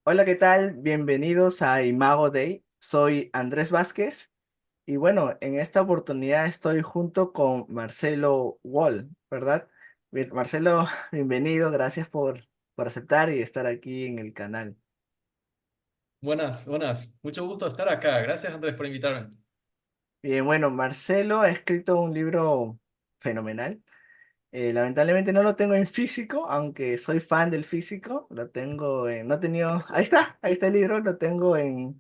Hola, ¿qué tal? Bienvenidos a Imago Day. Soy Andrés Vázquez y bueno, en esta oportunidad estoy junto con Marcelo Wall, ¿verdad? Marcelo, bienvenido, gracias por aceptar y estar aquí en el canal. Buenas, buenas. Mucho gusto estar acá. Gracias, Andrés, por invitarme. Bien, bueno, Marcelo ha escrito un libro fenomenal. Lamentablemente no lo tengo en físico, aunque soy fan del físico. Lo tengo en, no he tenido, ahí está el libro, lo tengo en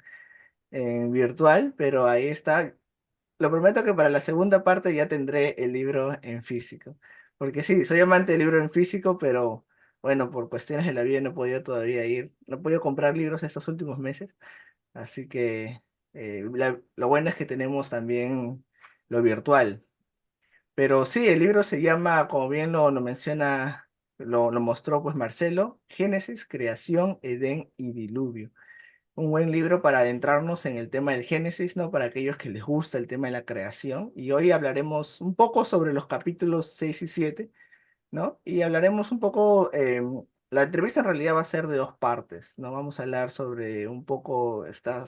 virtual, pero ahí está. Lo prometo que para la segunda parte ya tendré el libro en físico. Porque sí, soy amante del libro en físico, pero bueno, por cuestiones de la vida no he podido todavía ir, no he podido comprar libros estos últimos meses. Así que lo bueno es que tenemos también lo virtual. Pero sí, el libro se llama, como bien lo menciona, lo mostró pues Marcelo, Génesis, Creación, Edén y Diluvio. Un buen libro para adentrarnos en el tema del Génesis, ¿no? Para aquellos que les gusta el tema de la creación. Y hoy hablaremos un poco sobre los capítulos 6 y 7, ¿no? Y hablaremos un poco, la entrevista en realidad va a ser de dos partes, ¿no? Vamos a hablar sobre un poco, un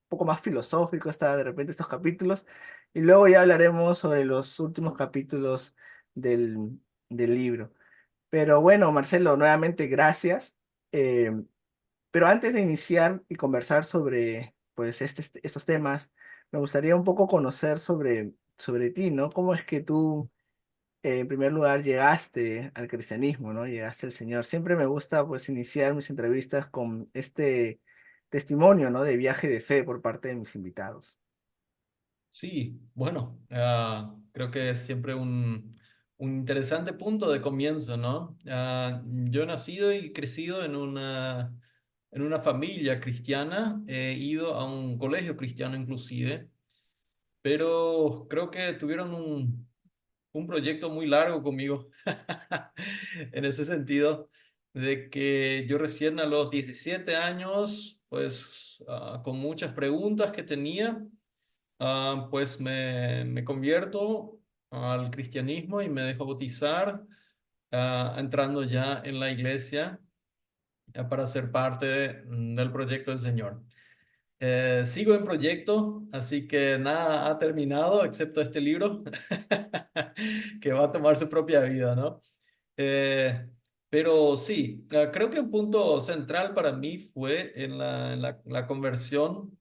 poco más filosófico, está de repente estos capítulos. Y luego ya hablaremos sobre los últimos capítulos del libro. Pero bueno, Marcelo, nuevamente gracias. Eh, pero antes de iniciar y conversar sobre pues, estos temas, me gustaría un poco conocer sobre ti, ¿no? ¿Cómo es que tú, en primer lugar, llegaste al cristianismo, ¿no? Llegaste al Señor. Siempre me gusta, pues, iniciar mis entrevistas con este testimonio, ¿no? De viaje de fe por parte de mis invitados. Sí, bueno, creo que es siempre un interesante punto de comienzo, ¿no? Yo he nacido y crecido en una familia cristiana, he ido a un colegio cristiano inclusive, pero creo que tuvieron un proyecto muy largo conmigo, en ese sentido, de que yo recién a los 17 años, pues con muchas preguntas que tenía, pues me convierto al cristianismo y me dejo bautizar, entrando ya en la iglesia para ser parte del proyecto del Señor. Sigo en proyecto, así que nada ha terminado excepto este libro que va a tomar su propia vida, ¿no? Eh, pero sí, creo que un punto central para mí fue en la conversión,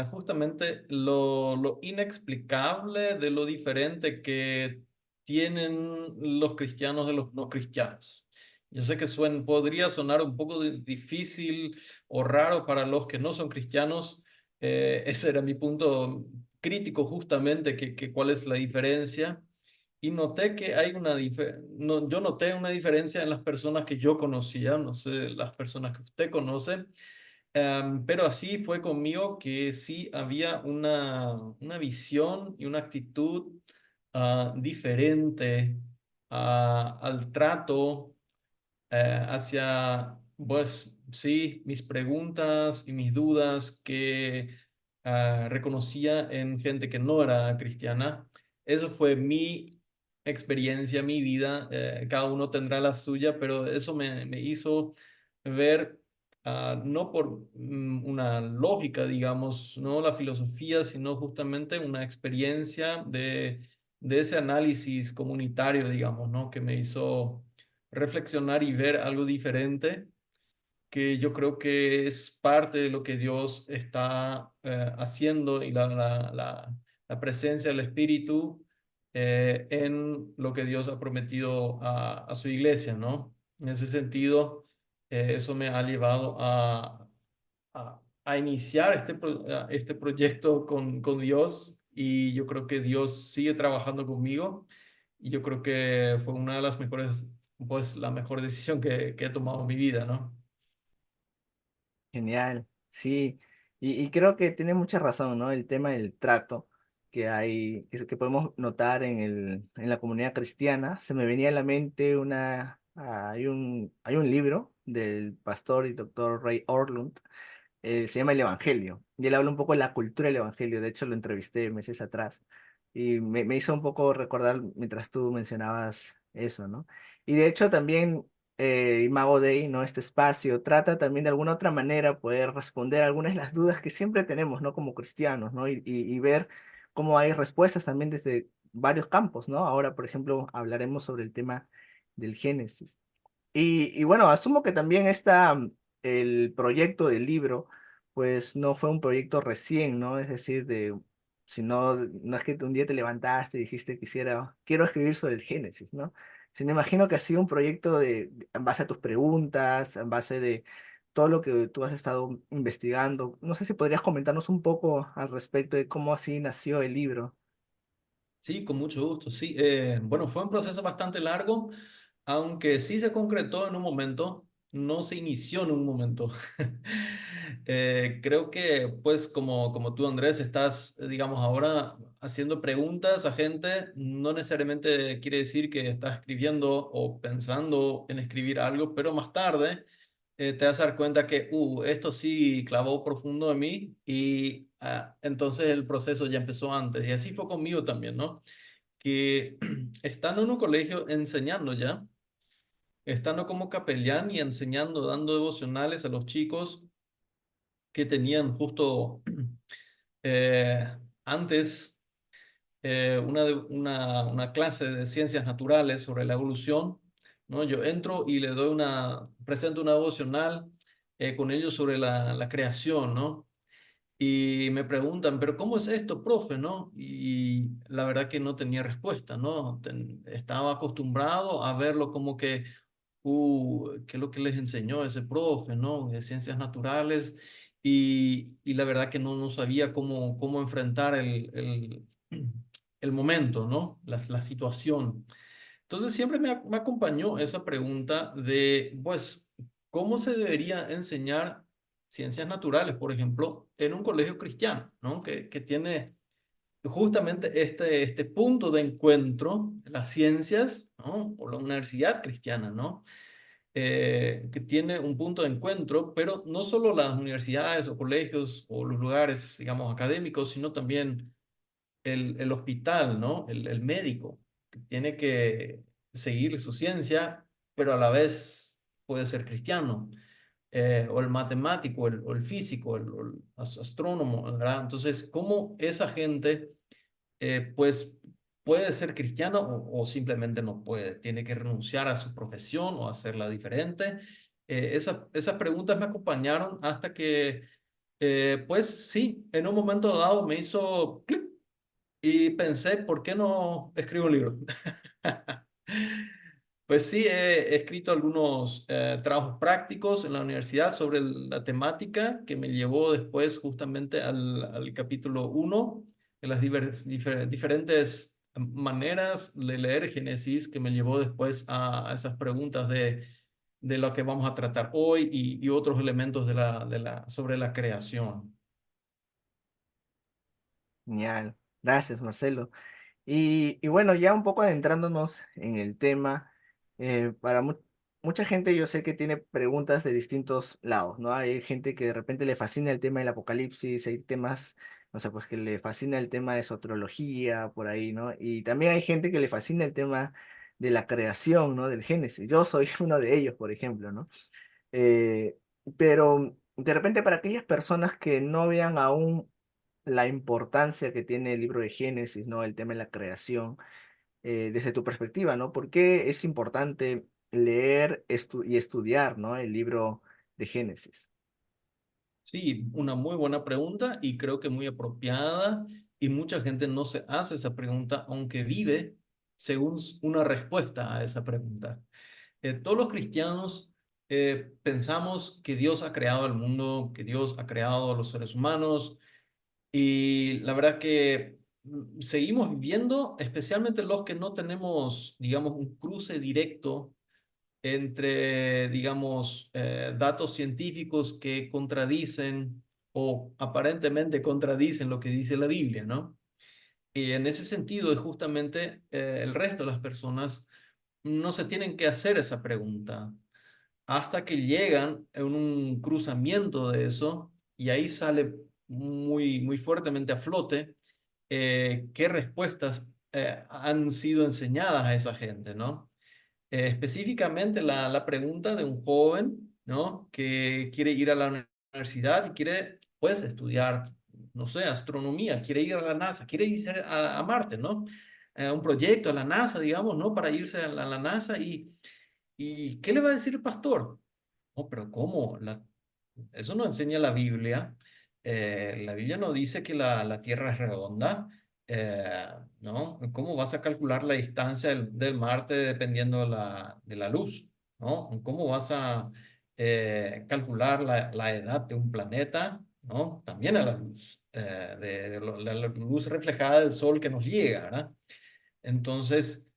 justamente lo inexplicable de lo diferente que tienen los cristianos de los no cristianos. Yo sé que podría sonar un poco difícil o raro para los que no son cristianos. Ese era mi punto crítico justamente, que cuál es la diferencia. Y noté que hay no, yo noté una diferencia en las personas que yo conocía, no sé, las personas que usted conoce. Pero así fue conmigo, que sí había una visión y una actitud diferente al trato, hacia, pues sí, mis preguntas y mis dudas que reconocía en gente que no era cristiana. Eso fue mi experiencia, mi vida. Cada uno tendrá la suya, pero eso me hizo ver, no por una lógica, digamos, no la filosofía, sino justamente una experiencia de ese análisis comunitario, digamos, ¿no? Que me hizo reflexionar y ver algo diferente, que yo creo que es parte de lo que Dios está haciendo, y la presencia del Espíritu en lo que Dios ha prometido a su iglesia, ¿no? En ese sentido, eso me ha llevado a iniciar este proyecto con Dios, y yo creo que Dios sigue trabajando conmigo, y yo creo que fue una de las mejores, pues la mejor decisión que he tomado en mi vida, ¿no? Genial, sí. Y creo que tiene mucha razón, ¿no? El tema del trato que hay, que podemos notar en la comunidad cristiana. Se me venía a la mente hay un libro del pastor y doctor Ray Orlund, se llama El Evangelio, y él habla un poco de la cultura del Evangelio. De hecho, lo entrevisté meses atrás. y me hizo un poco recordar mientras tú mencionabas eso, ¿no? Y de hecho también Imago Dei, ¿no? Este espacio trata también de alguna otra manera poder responder algunas de las dudas que siempre tenemos, ¿no? Como cristianos, ¿no? Y ver cómo hay respuestas también desde varios campos, ¿no? Ahora, por ejemplo, hablaremos sobre el tema del Génesis. Y bueno, asumo que también el proyecto del libro, pues no fue un proyecto recién, ¿no? Es decir, si no, no es que un día te levantaste y dijiste quiero escribir sobre el Génesis, ¿no? Sino imagino que ha sido un proyecto en base a tus preguntas, en base de todo lo que tú has estado investigando. No sé si podrías comentarnos un poco al respecto de cómo así nació el libro. Sí, con mucho gusto, sí. Bueno, fue un proceso bastante largo, aunque sí se concretó en un momento, no se inició en un momento. Creo que, pues, como tú, Andrés, estás, digamos, ahora haciendo preguntas a gente, no necesariamente quiere decir que estás escribiendo o pensando en escribir algo, pero más tarde te vas a dar cuenta que, esto sí clavó profundo en mí y entonces el proceso ya empezó antes. Y así fue conmigo también, ¿no? Que estando en un colegio enseñando ya, estando como capellán y enseñando, dando devocionales a los chicos que tenían justo eh, antes una clase de ciencias naturales sobre la evolución, ¿no? Yo entro y le doy presento una devocional con ellos sobre la creación, ¿no? Y me preguntan, pero ¿cómo es esto, profe, no? Y la verdad que no tenía respuesta, ¿no? Estaba acostumbrado a verlo como que, ¿qué es lo que les enseñó ese profe, no? De ciencias naturales. Y la verdad que no sabía cómo enfrentar el momento, ¿no? La situación. Entonces siempre me acompañó esa pregunta de, pues, ¿cómo se debería enseñar ciencias naturales, por ejemplo, en un colegio cristiano, ¿no? Que tiene justamente este punto de encuentro, las ciencias, ¿no? O la universidad cristiana, ¿no? Que tiene un punto de encuentro, pero no solo las universidades o colegios o los lugares, digamos, académicos, sino también el hospital, ¿no? El médico, que tiene que seguir su ciencia, pero a la vez puede ser cristiano, o el matemático, o el físico, el astrónomo, ¿verdad? Entonces, ¿cómo esa gente, pues, puede ser cristiano o simplemente no puede? Tiene que renunciar a su profesión o hacerla diferente. Esas preguntas me acompañaron hasta que, pues sí, en un momento dado me hizo clic y pensé, ¿por qué no escribo un libro? Pues sí, he escrito algunos trabajos prácticos en la universidad sobre la temática que me llevó después justamente al capítulo uno de las diferentes maneras de leer Génesis que me llevó después a esas preguntas de lo que vamos a tratar hoy y otros elementos sobre la creación. Genial. Gracias, Marcelo. Y bueno, ya un poco adentrándonos en el tema, para mucha gente yo sé que tiene preguntas de distintos lados, ¿no? Hay gente que de repente le fascina el tema del apocalipsis, hay temas, no sé, pues que le fascina el tema de soteriología, por ahí, ¿no? Y también hay gente que le fascina el tema de la creación, ¿no? Del Génesis. Yo soy uno de ellos, por ejemplo, ¿no? Eh, pero de repente para aquellas personas que no vean aún la importancia que tiene el libro de Génesis, ¿no? El tema de la creación, desde tu perspectiva, ¿no? ¿Por qué es importante leer y estudiar, ¿no? El libro de Génesis? Sí, una muy buena pregunta y creo que muy apropiada y mucha gente no se hace esa pregunta aunque vive según una respuesta a esa pregunta. Todos los cristianos pensamos que Dios ha creado el mundo, que Dios ha creado a los seres humanos y la verdad que seguimos viviendo, especialmente los que no tenemos, digamos, un cruce directo entre, digamos, datos científicos que contradicen o aparentemente contradicen lo que dice la Biblia, ¿no? Y en ese sentido es justamente el resto de las personas no se tienen que hacer esa pregunta hasta que llegan en un cruzamiento de eso y ahí sale muy fuertemente a flote qué respuestas han sido enseñadas a esa gente, ¿no? Específicamente la pregunta de un joven, ¿no? Que quiere ir a la universidad y quiere, pues, estudiar, no sé, astronomía, quiere ir a la NASA, quiere irse a Marte, ¿no? Un proyecto a la NASA, digamos, ¿no? Para irse a la NASA y ¿qué le va a decir el pastor? No, pero ¿cómo? Eso no enseña la Biblia. La Biblia no dice que la Tierra es redonda. Eh, ¿No? ¿Cómo vas a calcular la distancia del Marte dependiendo de la luz? ¿No? ¿Cómo vas a calcular la edad de un planeta? ¿No? También a la luz, la luz reflejada del sol que nos llega, ¿verdad? Entonces,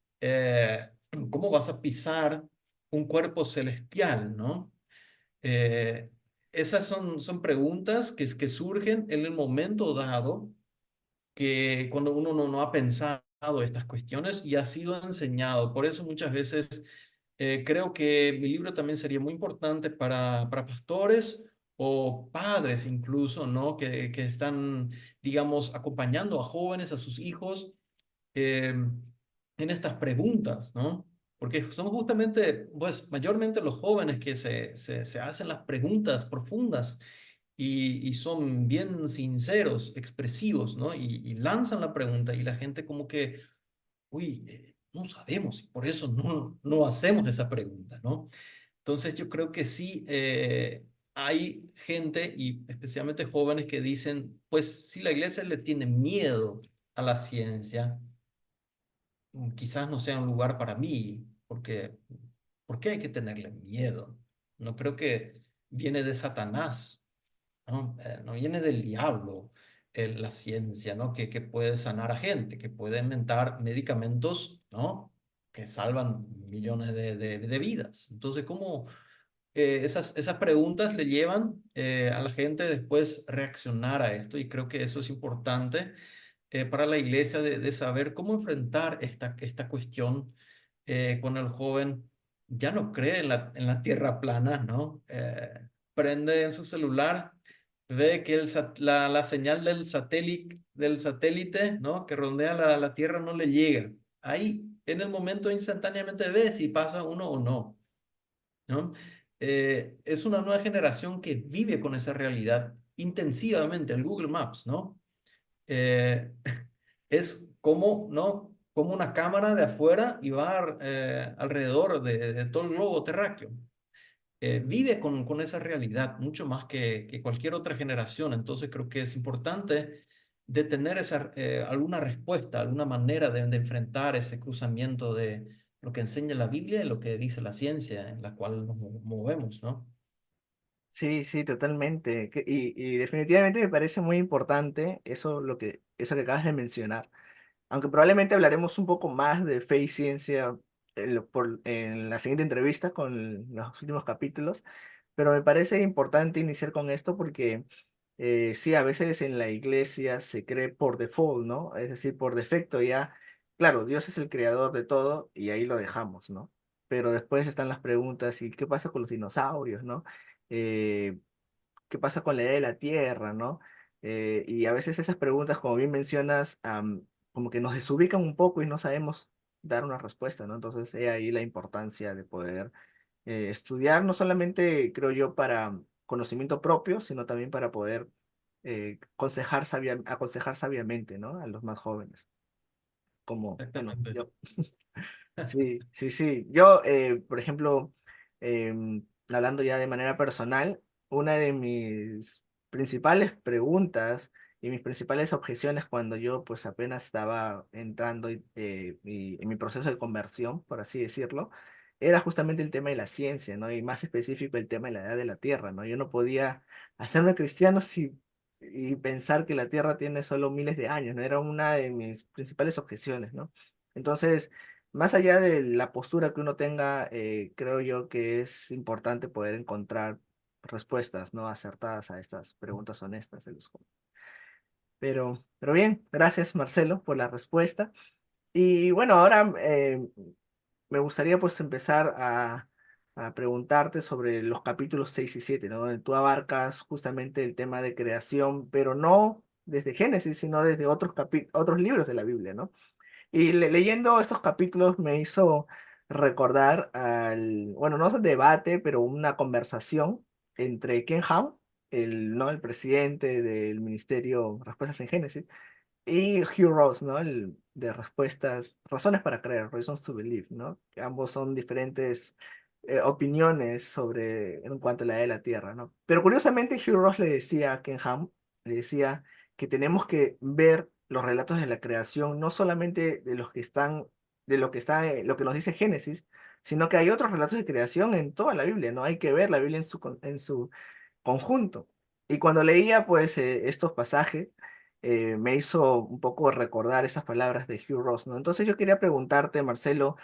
¿cómo vas a pisar un cuerpo celestial, ¿no? Eh, Esas son preguntas que surgen en el momento dado, que cuando uno no ha pensado estas cuestiones y ha sido enseñado. Por eso muchas veces creo que mi libro también sería muy importante para pastores o padres incluso, ¿no? Que están, digamos, acompañando a jóvenes, a sus hijos eh, en estas preguntas, ¿no? Porque son justamente, pues, mayormente los jóvenes que se hacen las preguntas profundas y son bien sinceros, expresivos, ¿no? Y lanzan la pregunta y la gente como que, uy, no sabemos y por eso no hacemos esa pregunta, ¿no? Entonces yo creo que sí, hay gente y especialmente jóvenes que dicen, pues si la iglesia le tiene miedo a la ciencia, quizás no sea un lugar para mí, porque ¿por qué hay que tenerle miedo? No creo que viene de Satanás, ¿no? No viene del diablo, la ciencia, ¿no? Que puede sanar a gente, que puede inventar medicamentos, ¿no? Que salvan millones de vidas. Entonces, ¿cómo esas preguntas le llevan a la gente después reaccionar a esto? Y creo que eso es importante para la iglesia de saber cómo enfrentar esta cuestión cuando el joven ya no cree en la tierra plana, ¿no? Prende en su celular, ve que la señal del satélite, ¿no? Que rodea la tierra no le llega. Ahí, en el momento, instantáneamente ve si pasa uno o no, ¿no? Es una nueva generación que vive con esa realidad intensivamente, el Google Maps, ¿no? eh, es como, ¿no? Como una cámara de afuera y va alrededor de todo el globo terráqueo. Vive con esa realidad mucho más que cualquier otra generación. Entonces creo que es importante de tener alguna respuesta, alguna manera de enfrentar ese cruzamiento de lo que enseña la Biblia y lo que dice la ciencia en la cual nos movemos, ¿no? Sí, sí, totalmente. Y definitivamente me parece muy importante eso que acabas de mencionar. Aunque probablemente hablaremos un poco más de fe y ciencia en la siguiente entrevista con los últimos capítulos, pero me parece importante iniciar con esto porque sí, a veces en la iglesia se cree por default, ¿no? Es decir, por defecto ya, claro, Dios es el creador de todo y ahí lo dejamos, ¿no? Pero después están las preguntas, ¿y qué pasa con los dinosaurios, ¿no? Eh, ¿Qué pasa con la edad de la Tierra, ¿no? Y a veces esas preguntas, como bien mencionas, como que nos desubican un poco y no sabemos dar una respuesta, ¿no? Entonces, he ahí la importancia de poder estudiar, no solamente, creo yo, para conocimiento propio, sino también para poder aconsejar sabiamente, ¿no? A los más jóvenes, como, bueno, Exactamente. yo. Sí, sí, sí. Yo, por ejemplo, hablando ya de manera personal, una de mis principales preguntas y mis principales objeciones cuando yo pues apenas estaba entrando en mi proceso de conversión, por así decirlo, era justamente el tema de la ciencia, ¿no? Y más específico el tema de la edad de la Tierra, ¿no? Yo no podía hacerme cristiano y pensar que la Tierra tiene solo miles de años, ¿no? Era una de mis principales objeciones, ¿no? Entonces, más allá de la postura que uno tenga, creo yo que es importante poder encontrar respuestas no acertadas a estas preguntas honestas de los jóvenes. Pero bien, gracias Marcelo por la respuesta. Y bueno, ahora me gustaría pues empezar a preguntarte sobre los capítulos 6 y 7, ¿no? Donde tú abarcas justamente el tema de creación, pero no desde Génesis, sino desde otros libros de la Biblia, ¿no? Y leyendo estos capítulos me hizo recordar bueno, no es un debate, pero una conversación entre Ken Ham, ¿no? El presidente del Ministerio Respuestas en Génesis, y Hugh Ross, ¿no? El de respuestas, razones para creer, reasons to believe, ¿no? Que ambos son diferentes opiniones sobre en cuanto a la edad de la Tierra, ¿no? Pero curiosamente Hugh Ross le decía a Ken Ham, le decía que tenemos que ver los relatos de la creación, no solamente de los que están, de lo que está, lo que nos dice Génesis, sino que hay otros relatos de creación en toda la Biblia, ¿no? Hay que ver la Biblia en su conjunto. Y cuando leía pues estos pasajes, me hizo un poco recordar esas palabras de Hugh Ross, ¿no? Entonces yo quería preguntarte, Marcelo,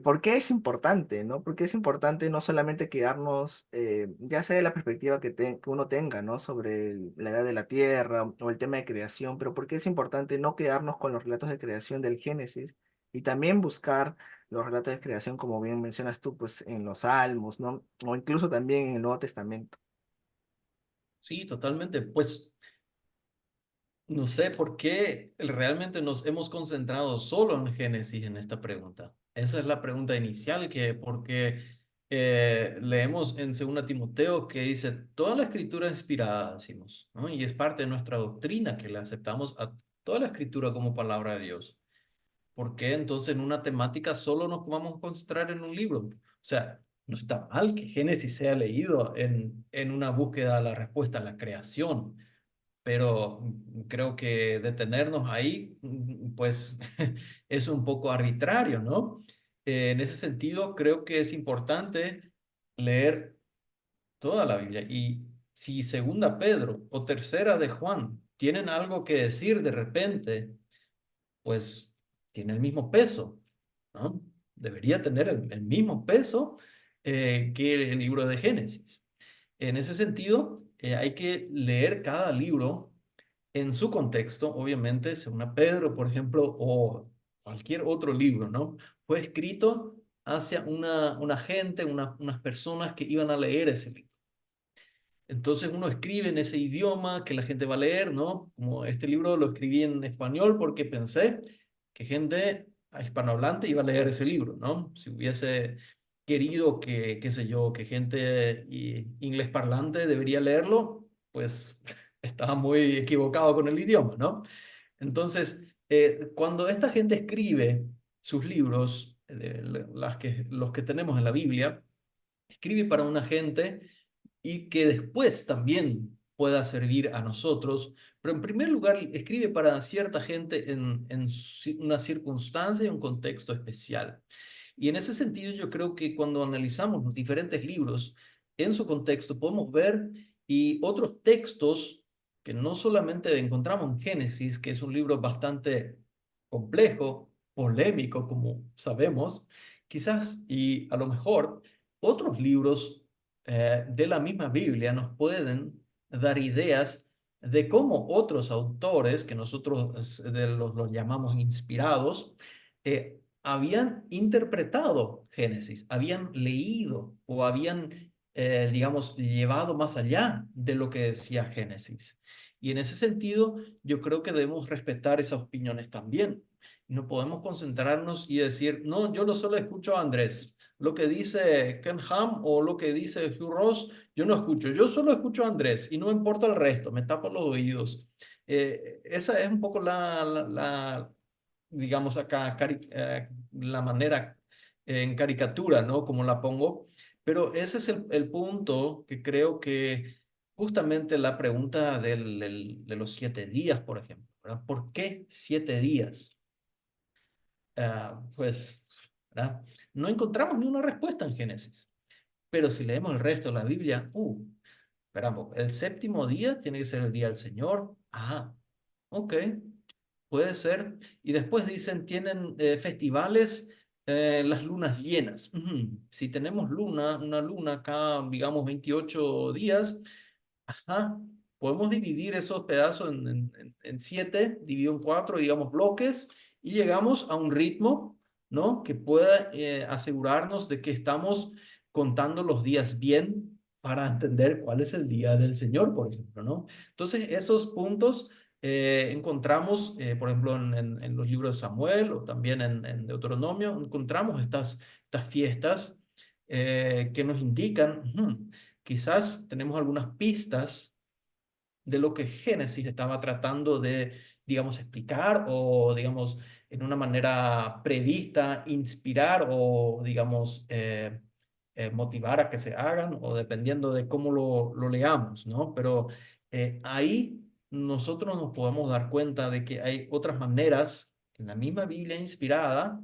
¿por qué es importante, ¿no? ¿Por qué es importante no solamente quedarnos, ya sea de la perspectiva que uno tenga, ¿no? Sobre la edad de la Tierra o el tema de creación, pero por qué es importante no quedarnos con los relatos de creación del Génesis y también buscar los relatos de creación, como bien mencionas tú, pues en los Salmos, ¿no? O incluso también en el Nuevo Testamento. Sí, totalmente. Pues no sé por qué realmente nos hemos concentrado solo en Génesis en esta pregunta. Esa es la pregunta inicial, que porque leemos en 2 Timoteo que dice, toda la escritura es inspirada, decimos, ¿no? Y es parte de nuestra doctrina que le aceptamos a toda la escritura como palabra de Dios. ¿Por qué entonces en una temática solo nos vamos a concentrar en un libro? O sea, no está mal que Génesis sea leído en una búsqueda de la respuesta a la creación, pero creo que detenernos ahí, pues es un poco arbitrario, ¿no? En ese sentido, creo que es importante leer toda la Biblia. Y si segunda Pedro o tercera de Juan tienen algo que decir de repente, pues tiene el mismo peso, ¿no? Debería tener el mismo peso que el libro de Génesis. En ese sentido, hay que leer cada libro en su contexto, obviamente, según a Pedro, por ejemplo, o cualquier otro libro, ¿no? Fue escrito hacia una gente, unas personas que iban a leer ese libro. Entonces uno escribe en ese idioma que la gente va a leer, ¿no? Como este libro lo escribí en español porque pensé que gente hispanohablante iba a leer ese libro, ¿no? Si hubiese querido que, qué sé yo, que gente inglés parlante debería leerlo, pues estaba muy equivocado con el idioma, ¿no? Entonces, cuando esta gente escribe sus libros, los que tenemos en la Biblia, escribe para una gente y que después también pueda servir a nosotros, pero en primer lugar escribe para cierta gente en una circunstancia y un contexto especial. Y en ese sentido yo creo que cuando analizamos los diferentes libros en su contexto podemos ver y otros textos que no solamente encontramos en Génesis, que es un libro bastante complejo, polémico, como sabemos, quizás y a lo mejor otros libros de la misma Biblia nos pueden dar ideas de cómo otros autores, que nosotros los llamamos inspirados, habían interpretado Génesis, habían leído o habían, digamos, llevado más allá de lo que decía Génesis. Y en ese sentido, yo creo que debemos respetar esas opiniones también. No podemos concentrarnos y decir, no, yo no solo escucho a Andrés. Lo que dice Ken Ham o lo que dice Hugh Ross, yo no escucho. Yo solo escucho a Andrés y no me importa el resto, me tapo los oídos. Esa es un poco digamos acá, la manera en caricatura, ¿no? Como la pongo. Pero ese es el punto que creo que justamente la pregunta de los 7 días, por ejemplo, ¿verdad? ¿Por qué 7 días? Pues, ¿verdad? No encontramos ni una respuesta en Génesis. Pero si leemos el resto de la Biblia, esperamos, el séptimo día tiene que ser el día del Señor. Ok, puede ser. Y después dicen, tienen festivales las lunas llenas. Si tenemos una luna cada, digamos, 28 días, ajá, podemos dividir esos pedazos en 7, dividido en 4, digamos, bloques, y llegamos a un ritmo, ¿no? Que pueda asegurarnos de que estamos contando los días bien para entender cuál es el día del Señor, por ejemplo, ¿no? Entonces, esos puntos encontramos, por ejemplo, en los libros de Samuel o también en Deuteronomio, encontramos estas fiestas que nos indican, quizás tenemos algunas pistas de lo que Génesis estaba tratando de, digamos, explicar o, digamos, en una manera prevista, inspirar o, digamos, motivar a que se hagan o dependiendo de cómo lo leamos, ¿no? Pero ahí nosotros nos podemos dar cuenta de que hay otras maneras en la misma Biblia inspirada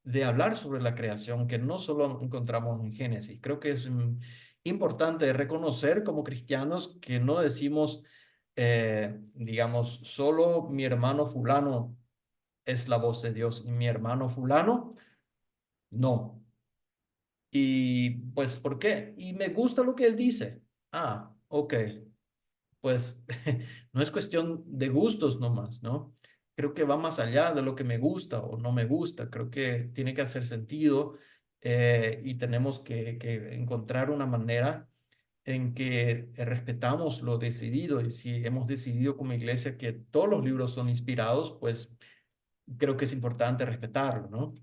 de hablar sobre la creación que no solo encontramos en Génesis. Creo que es importante reconocer como cristianos que no decimos, digamos, solo mi hermano fulano es la voz de Dios y mi hermano fulano no. Y pues, ¿por qué? Y me gusta lo que él dice. Ah, ok, pues no es cuestión de gustos nomás, ¿no? Creo que va más allá de lo que me gusta o no me gusta. Creo que tiene que hacer sentido y tenemos que encontrar una manera en que respetamos lo decidido. Y si hemos decidido como iglesia que todos los libros son inspirados, pues creo que es importante respetarlo, ¿no?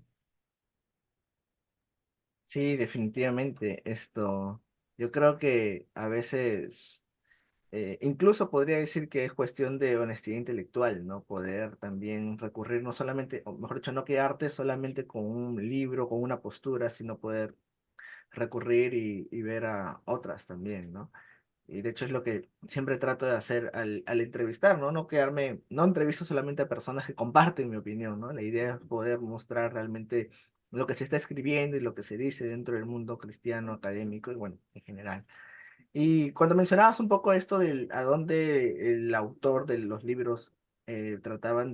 Sí, definitivamente. Yo creo que a veces, incluso podría decir que es cuestión de honestidad intelectual, ¿no? Poder también recurrir no solamente, o mejor dicho, no quedarte solamente con un libro, con una postura, sino poder recurrir y ver a otras también, ¿no? Y de hecho es lo que siempre trato de hacer al entrevistar, ¿no? No quedarme, no entrevisto solamente a personas que comparten mi opinión, ¿no? La idea es poder mostrar realmente lo que se está escribiendo y lo que se dice dentro del mundo cristiano, académico y bueno, en general. Y cuando mencionabas un poco esto del a dónde el autor de los libros trataban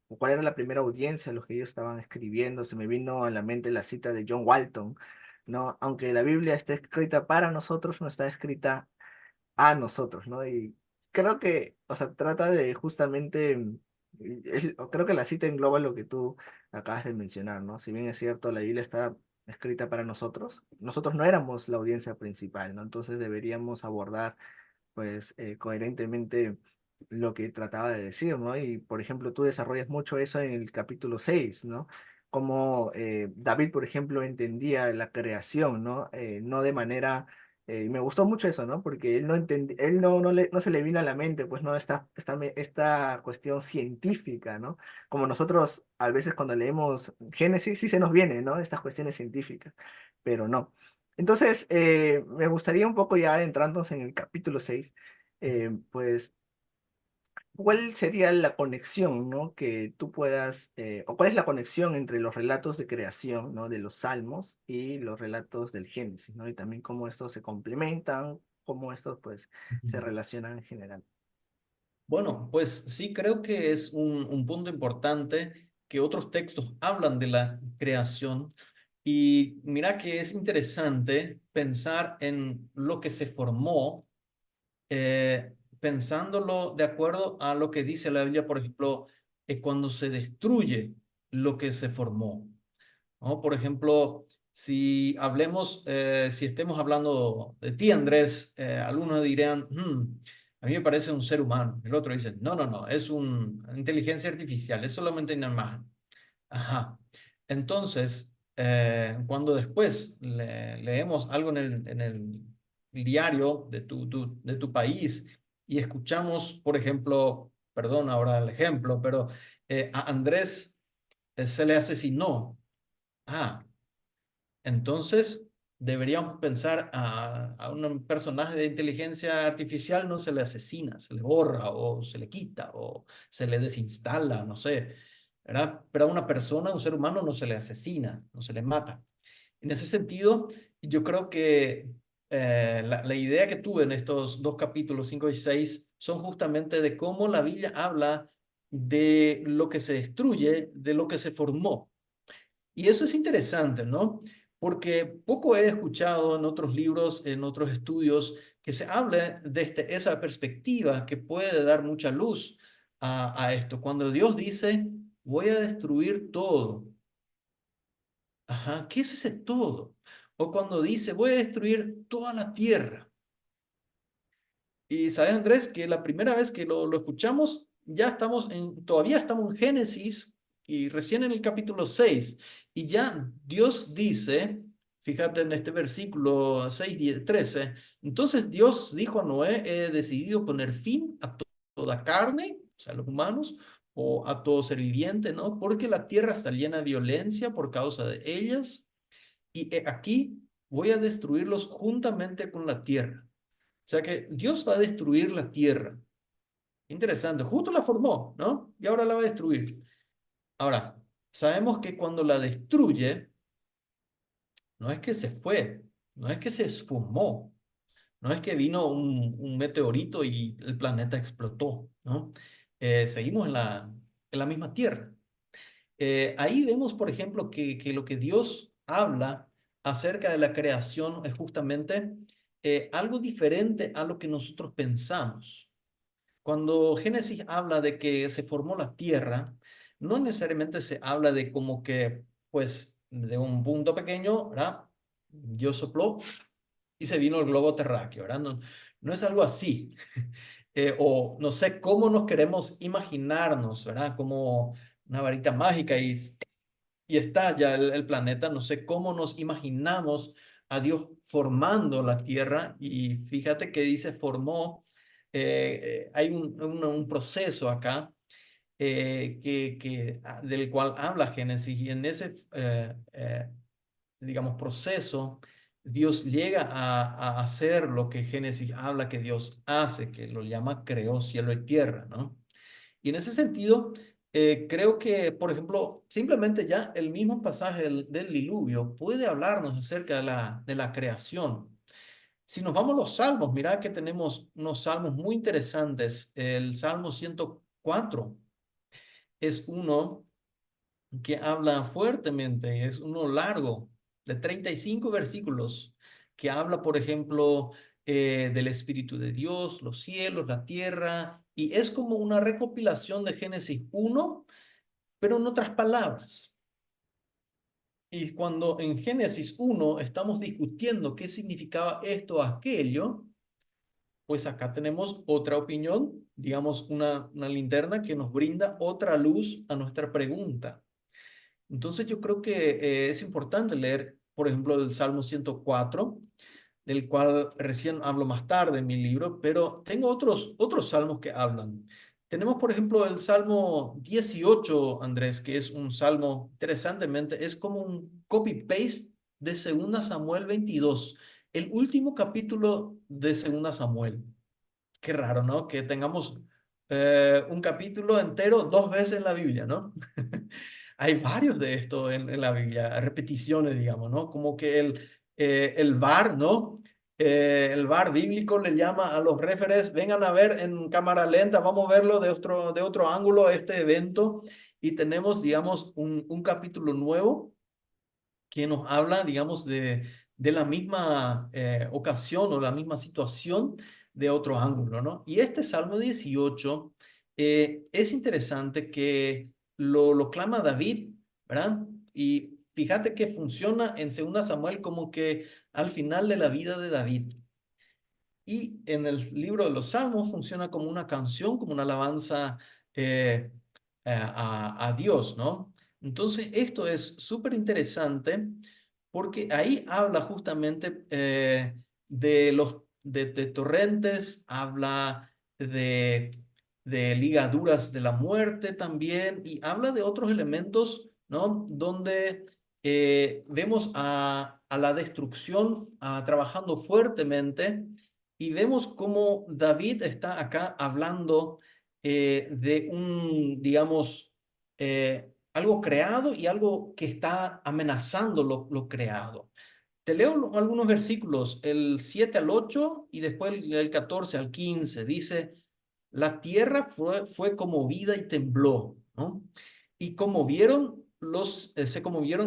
o cuál era la primera audiencia a los que ellos estaban escribiendo, se me vino a la mente la cita de John Walton, ¿no? Aunque la Biblia está escrita para nosotros, no está escrita a nosotros, ¿no? Y creo que, o sea, trata de justamente, o creo que la cita engloba lo que tú acabas de mencionar, ¿no? Si bien es cierto, la Biblia está escrita para nosotros, nosotros no éramos la audiencia principal, ¿no? Entonces deberíamos abordar pues coherentemente lo que trataba de decir, ¿no? Y por ejemplo, tú desarrollas mucho eso en el capítulo 6, ¿no? Como David, por ejemplo, entendía la creación, ¿no? No de manera, y me gustó mucho eso, ¿no? Porque él no entendía, él no se le vino a la mente, pues, ¿no? Esta cuestión científica, ¿no? Como nosotros a veces cuando leemos Génesis sí se nos viene, ¿no? Estas cuestiones científicas, pero no. Entonces, me gustaría un poco ya adentrándonos en el capítulo 6, pues, ¿cuál sería la conexión, ¿no? Que tú puedas, o cuál es la conexión entre los relatos de creación, ¿no? De los salmos y los relatos del Génesis, ¿no? Y también cómo estos se complementan, cómo estos, pues, se relacionan en general. Bueno, pues sí creo que es un punto importante que otros textos hablan de la creación y mira que es interesante pensar en lo que se formó, pensándolo de acuerdo a lo que dice la Biblia, por ejemplo, cuando se destruye lo que se formó. ¿No? Por ejemplo, si estemos hablando de ti, Andrés, algunos dirán, a mí me parece un ser humano. El otro dice, no, no, no, es una inteligencia artificial, es solamente una imagen. Ajá. Entonces, cuando después leemos algo en el diario de tu país y escuchamos, por ejemplo, perdón ahora el ejemplo, pero a Andrés se le asesinó. Ah, entonces, deberíamos pensar a un personaje de inteligencia artificial no se le asesina, se le borra o se le quita o se le desinstala, no sé, ¿verdad? Pero a una persona, a un ser humano, no se le asesina, no se le mata. En ese sentido, yo creo que la idea que tuve en estos dos capítulos, 5 y 6, son justamente de cómo la Biblia habla de lo que se destruye, de lo que se formó. Y eso es interesante, ¿no? Porque poco he escuchado en otros libros, en otros estudios, que se hable desde esa perspectiva que puede dar mucha luz a esto. Cuando Dios dice, voy a destruir todo. Ajá, ¿qué es ese todo? O cuando dice, voy a destruir toda la tierra. Y sabes, Andrés, que la primera vez que lo escuchamos, todavía estamos en Génesis y recién en el capítulo 6. Y ya Dios dice, fíjate en este versículo 6, 10, 13, entonces Dios dijo a Noé, he decidido poner fin a toda carne, o sea, los humanos, o a todo ser viviente, ¿no? Porque la tierra está llena de violencia por causa de ellas. Y aquí voy a destruirlos juntamente con la tierra. O sea que Dios va a destruir la tierra. Interesante. Justo la formó, ¿no? Y ahora la va a destruir. Ahora, sabemos que cuando la destruye, no es que se fue, no es que se esfumó, no es que vino un meteorito y el planeta explotó, ¿no? Seguimos en la misma tierra. Ahí vemos, por ejemplo, que lo que Dios habla acerca de la creación es justamente algo diferente a lo que nosotros pensamos. Cuando Génesis habla de que se formó la tierra, no necesariamente se habla de como que, pues, de un punto pequeño, ¿verdad? Dios sopló y se vino el globo terráqueo, ¿verdad? No, no es algo así. O no sé cómo nos queremos imaginarnos, ¿verdad? Como una varita mágica y estalla el planeta. No sé cómo nos imaginamos a Dios formando la tierra y fíjate que dice formó, hay un proceso acá del cual habla Génesis y en ese, digamos, proceso, Dios llega a hacer lo que Génesis habla que Dios hace, que lo llama creó cielo y tierra, ¿no? Y en ese sentido, creo que, por ejemplo, simplemente ya el mismo pasaje del diluvio puede hablarnos acerca de la creación. Si nos vamos a los salmos, mira que tenemos unos salmos muy interesantes. El Salmo 104 es uno que habla fuertemente, es uno largo, de 35 versículos, que habla, por ejemplo, del Espíritu de Dios, los cielos, la tierra, y es como una recopilación de Génesis 1, pero en otras palabras. Y cuando en Génesis 1 estamos discutiendo qué significaba esto o aquello, pues acá tenemos otra opinión, digamos una linterna que nos brinda otra luz a nuestra pregunta. Entonces yo creo que es importante leer, por ejemplo, el Salmo 104, del cual recién hablo más tarde en mi libro, pero tengo otros salmos que hablan. Tenemos, por ejemplo, el Salmo 18, Andrés, que es un salmo, interesantemente, es como un copy-paste de 2 Samuel 22, el último capítulo de 2 Samuel. Qué raro, ¿no? Que tengamos un capítulo entero 2 veces en la Biblia, ¿no? Hay varios de estos en la Biblia, repeticiones, digamos, ¿no? Como que el VAR, ¿no? El VAR bíblico le llama a los referees, vengan a ver en cámara lenta, vamos a verlo de otro ángulo, este evento, y tenemos, digamos, un capítulo nuevo que nos habla, digamos, de la misma ocasión o la misma situación de otro ángulo, ¿no? Y este Salmo 18 es interesante que lo clama David, ¿verdad? Y fíjate que funciona en 2 Samuel como que al final de la vida de David. Y en el libro de los Salmos funciona como una canción, como una alabanza a Dios, ¿no? Entonces, esto es súper interesante porque ahí habla justamente de torrentes, habla de, de ligaduras de la muerte también y habla de otros elementos, ¿no? Donde vemos a la destrucción trabajando fuertemente y vemos cómo David está acá hablando de digamos, algo creado y algo que está amenazando lo creado. Te leo algunos versículos, el 7 al 8 y después el 14 al 15. Dice, la tierra fue conmovida y tembló, ¿no? Y se conmovieron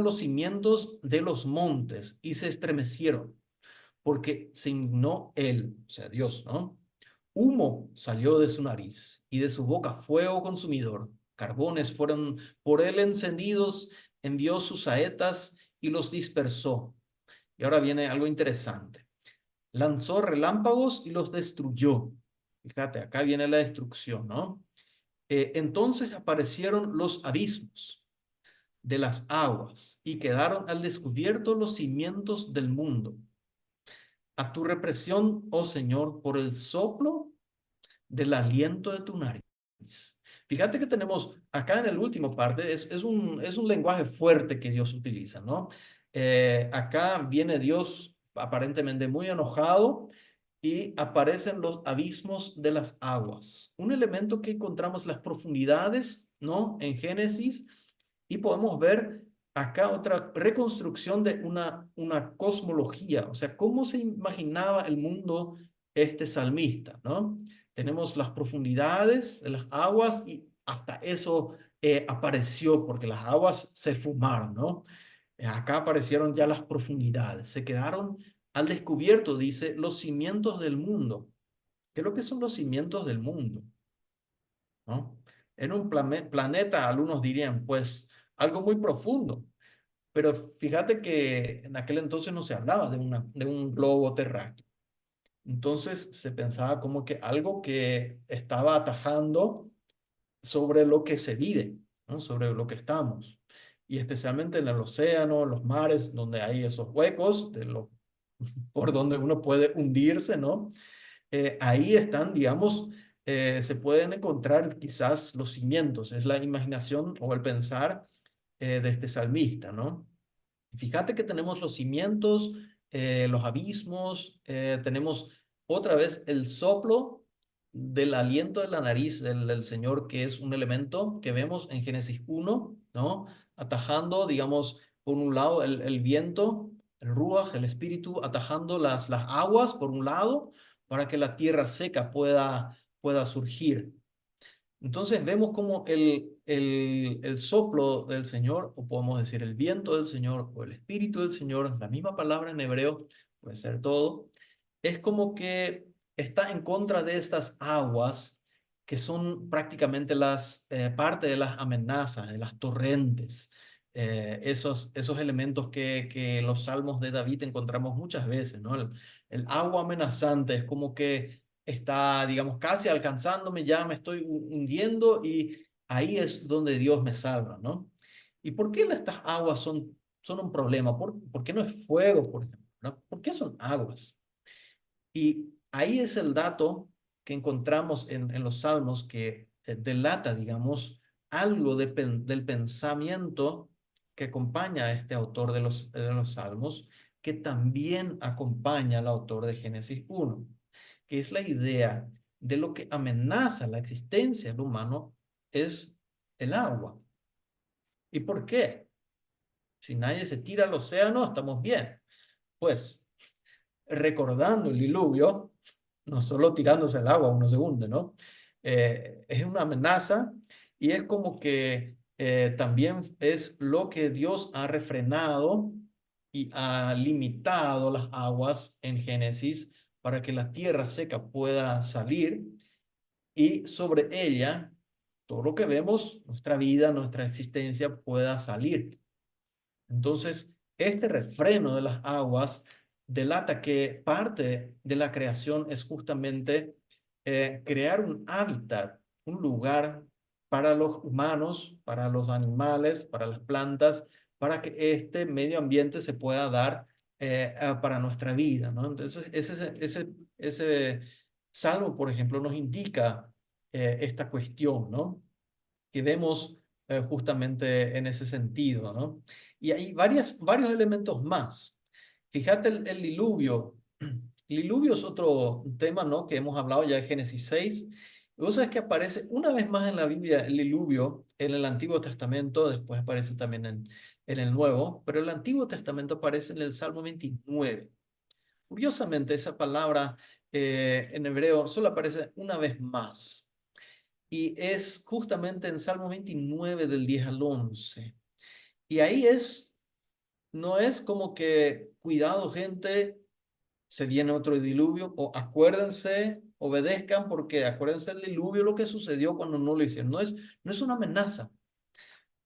los cimientos de los montes y se estremecieron porque se indignó él, o sea, Dios, ¿no? Humo salió de su nariz y de su boca fuego consumidor. Carbones fueron por él encendidos, envió sus saetas y los dispersó. Y ahora viene algo interesante. Lanzó relámpagos y los destruyó. Fíjate, acá viene la destrucción, ¿no? Entonces aparecieron los abismos de las aguas y quedaron al descubierto los cimientos del mundo. A tu represión, oh Señor, por el soplo del aliento de tu nariz. Fíjate que tenemos acá en el último parte, es un lenguaje fuerte que Dios utiliza, ¿no? Acá viene Dios aparentemente muy enojado y aparecen los abismos de las aguas, un elemento que encontramos las profundidades, ¿no? En Génesis, y podemos ver acá otra reconstrucción de una cosmología, o sea, cómo se imaginaba el mundo este salmista, ¿no? Tenemos las profundidades de las aguas y hasta eso apareció porque las aguas se fumaron, ¿no? Acá aparecieron ya las profundidades, se quedaron al descubierto, dice, los cimientos del mundo. ¿Qué es lo que son los cimientos del mundo? ¿No? En un planeta, algunos dirían, pues, algo muy profundo. Pero fíjate que en aquel entonces no se hablaba de un globo terráqueo. Entonces se pensaba como que algo que estaba atajando sobre lo que se vive, ¿no? Sobre lo que estamos. Y especialmente en el océano, en los mares, donde hay esos huecos por donde uno puede hundirse, ¿no? Ahí están, digamos, se pueden encontrar quizás los cimientos, es la imaginación o el pensar de este salmista, ¿no? Fíjate que tenemos los cimientos, los abismos, tenemos otra vez el soplo del aliento de la nariz del Señor, que es un elemento que vemos en Génesis 1, ¿no? Atajando, digamos, por un lado el viento, el ruaj, el espíritu, atajando las aguas por un lado, para que la tierra seca pueda surgir. Entonces vemos como el soplo del Señor, o podemos decir el viento del Señor, o el espíritu del Señor, la misma palabra en hebreo, puede ser todo, es como que está en contra de estas aguas que son prácticamente las parte de las amenazas, de las torrentes, esos elementos que en los salmos de David encontramos muchas veces, ¿no? El agua amenazante es como que está, digamos, casi alcanzándome, ya me estoy hundiendo y ahí es donde Dios me salva, ¿no? ¿Y por qué estas aguas son un problema? ¿Por qué no es fuego, por ejemplo? ¿No? ¿Por qué son aguas? Y ahí es el dato que encontramos en los salmos que delata, digamos, algo del pensamiento que acompaña a este autor de los salmos, que también acompaña al autor de Génesis 1, que es la idea de lo que amenaza la existencia del humano es el agua. ¿Y por qué? Si nadie se tira al océano, estamos bien. Pues recordando el diluvio, no solo tirándose al agua uno se hunde, ¿no? Es una amenaza y es como que también es lo que Dios ha refrenado y ha limitado las aguas en Génesis para que la tierra seca pueda salir y sobre ella todo lo que vemos, nuestra vida, nuestra existencia pueda salir. Entonces, este refreno de las aguas delata que parte de la creación es justamente crear un hábitat, un lugar para los humanos, para los animales, para las plantas, para que este medio ambiente se pueda dar para nuestra vida, ¿no? Entonces, ese salmo, por ejemplo, nos indica esta cuestión, ¿no? Que vemos justamente en ese sentido, ¿no? Y hay varios elementos más. Fíjate el diluvio. El diluvio es otro tema, ¿no? Que hemos hablado ya de Génesis 6. Y vos sabés que aparece una vez más en la Biblia el diluvio, en el Antiguo Testamento, después aparece también en el Nuevo, pero el Antiguo Testamento aparece en el Salmo 29. Curiosamente, esa palabra en hebreo solo aparece una vez más y es justamente en Salmo 29 del 10 al 11. Y ahí no es como que, cuidado gente, se viene otro diluvio, o acuérdense, obedezcan, porque acuérdense el diluvio, lo que sucedió cuando no lo hicieron. No es una amenaza.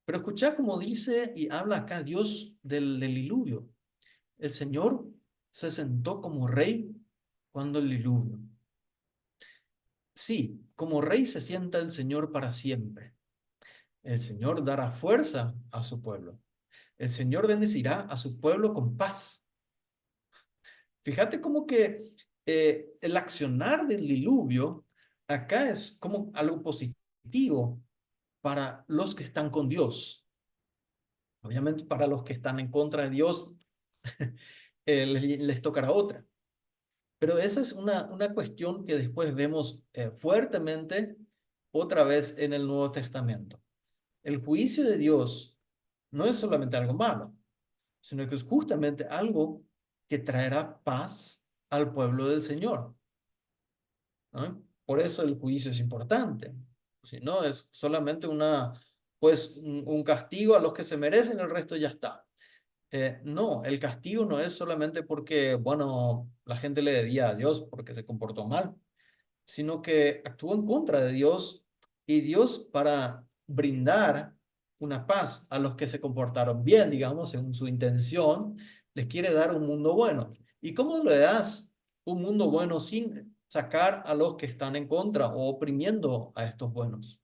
Pero escucha como dice y habla acá Dios del diluvio. El Señor se sentó como rey cuando el diluvio. Sí, como rey se sienta el Señor para siempre. El Señor dará fuerza a su pueblo. El Señor bendecirá a su pueblo con paz. Fíjate como que el accionar del diluvio acá es como algo positivo para los que están con Dios. Obviamente para los que están en contra de Dios les tocará otra. Pero esa es una cuestión que después vemos fuertemente otra vez en el Nuevo Testamento. El juicio de Dios no es solamente algo malo, sino que es justamente algo que traerá paz al pueblo del Señor, ¿no? Por eso el juicio es importante. Si no, es solamente pues, un castigo a los que se merecen, el resto ya está. No, el castigo no es solamente porque, bueno, la gente le debía a Dios porque se comportó mal, sino que actuó en contra de Dios y Dios para brindar una paz a los que se comportaron bien, digamos, según su intención, les quiere dar un mundo bueno. ¿Y cómo le das un mundo bueno sin sacar a los que están en contra o oprimiendo a estos buenos?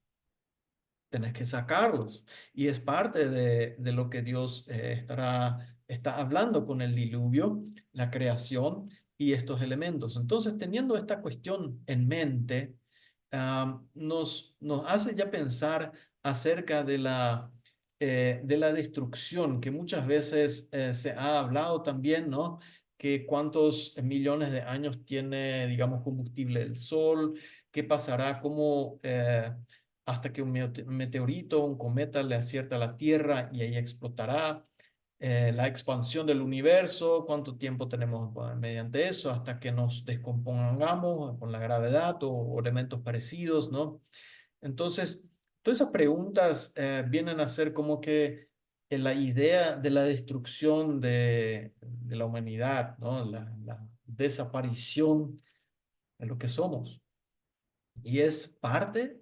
Tenés que sacarlos. Y es parte de lo que Dios está hablando con el diluvio, la creación y estos elementos. Entonces, teniendo esta cuestión en mente, nos hace ya pensar acerca de la destrucción, que muchas veces se ha hablado también, ¿no? Que cuántos millones de años tiene, digamos, combustible el Sol, qué pasará, cómo hasta que un meteorito, un cometa le acierta a la Tierra y ahí explotará. La expansión del universo, cuánto tiempo tenemos mediante eso, hasta que nos descompongamos con la gravedad o elementos parecidos, ¿no? Entonces, todas esas preguntas vienen a ser como que la idea de la destrucción de la humanidad, ¿no? La desaparición de lo que somos. Y es parte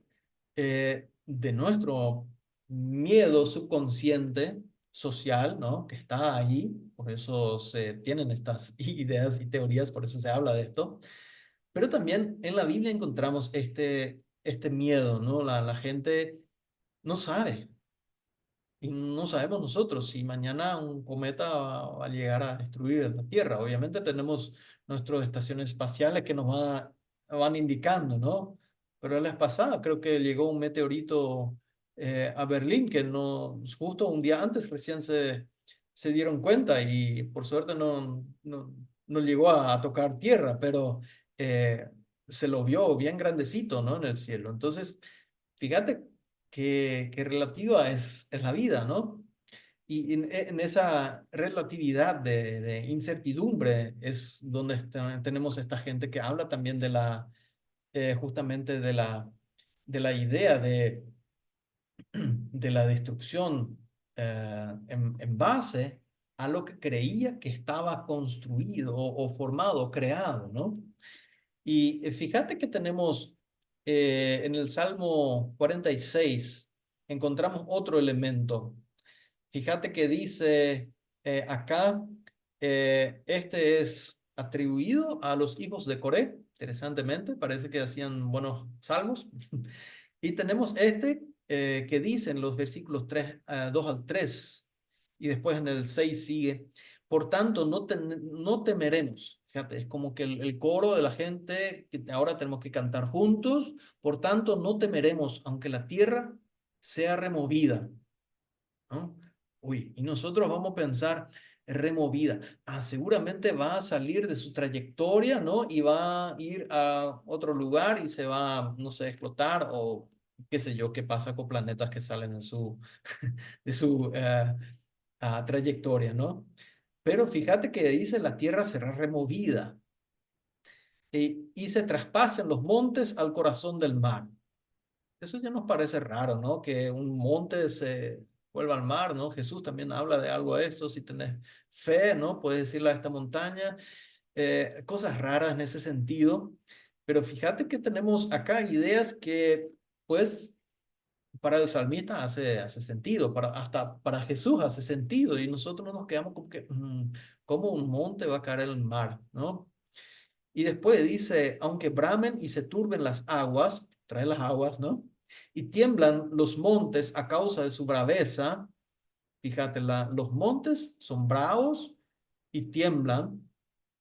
de nuestro miedo subconsciente social, ¿no? Que está ahí, por eso se tienen estas ideas y teorías, por eso se habla de esto. Pero también en la Biblia encontramos este miedo, ¿no? La gente no sabe, y no sabemos nosotros si mañana un cometa va a llegar a destruir la Tierra. Obviamente tenemos nuestras estaciones espaciales que van indicando, ¿no? Pero la vez pasada creo que llegó un meteorito a Berlín que no, justo un día antes recién se dieron cuenta y por suerte no llegó a tocar tierra, pero se lo vio bien grandecito, ¿no? En el cielo. Entonces, fíjate que relativa es la vida, ¿no? Y en esa relatividad de incertidumbre es donde tenemos esta gente que habla también justamente de la idea de la destrucción en base a lo que creía que estaba construido o formado, o creado, ¿no? Y fíjate que tenemos en el Salmo 46, encontramos otro elemento. Fíjate que dice acá, este es atribuido a los hijos de Coré, interesantemente, parece que hacían buenos salmos. Y tenemos este que dice en los versículos 2 al 3 y después en el 6 sigue, por tanto no temeremos. Fíjate, es como que el coro de la gente que ahora tenemos que cantar juntos, por tanto no temeremos aunque la tierra sea removida, ¿no? Uy, y nosotros vamos a pensar removida. Ah, seguramente va a salir de su trayectoria, ¿no? Y va a ir a otro lugar y se va, no sé, a explotar o qué sé yo, qué pasa con planetas que salen de su trayectoria, ¿no? Pero fíjate que dice la tierra será removida y se traspasen los montes al corazón del mar. Eso ya nos parece raro, ¿no? Que un monte se vuelva al mar, ¿no? Jesús también habla de algo de eso. Si tenés fe, ¿no? Puedes decirle a esta montaña. Cosas raras en ese sentido. Pero fíjate que tenemos acá ideas que, pues, para el salmista hace sentido. Hasta para Jesús hace sentido. Y nosotros nos quedamos como que, ¿cómo un monte va a caer en el mar, ¿no? Y después dice, aunque bramen y se turben las aguas, trae las aguas, ¿no? Y tiemblan los montes a causa de su braveza. Fíjate, los montes son bravos y tiemblan,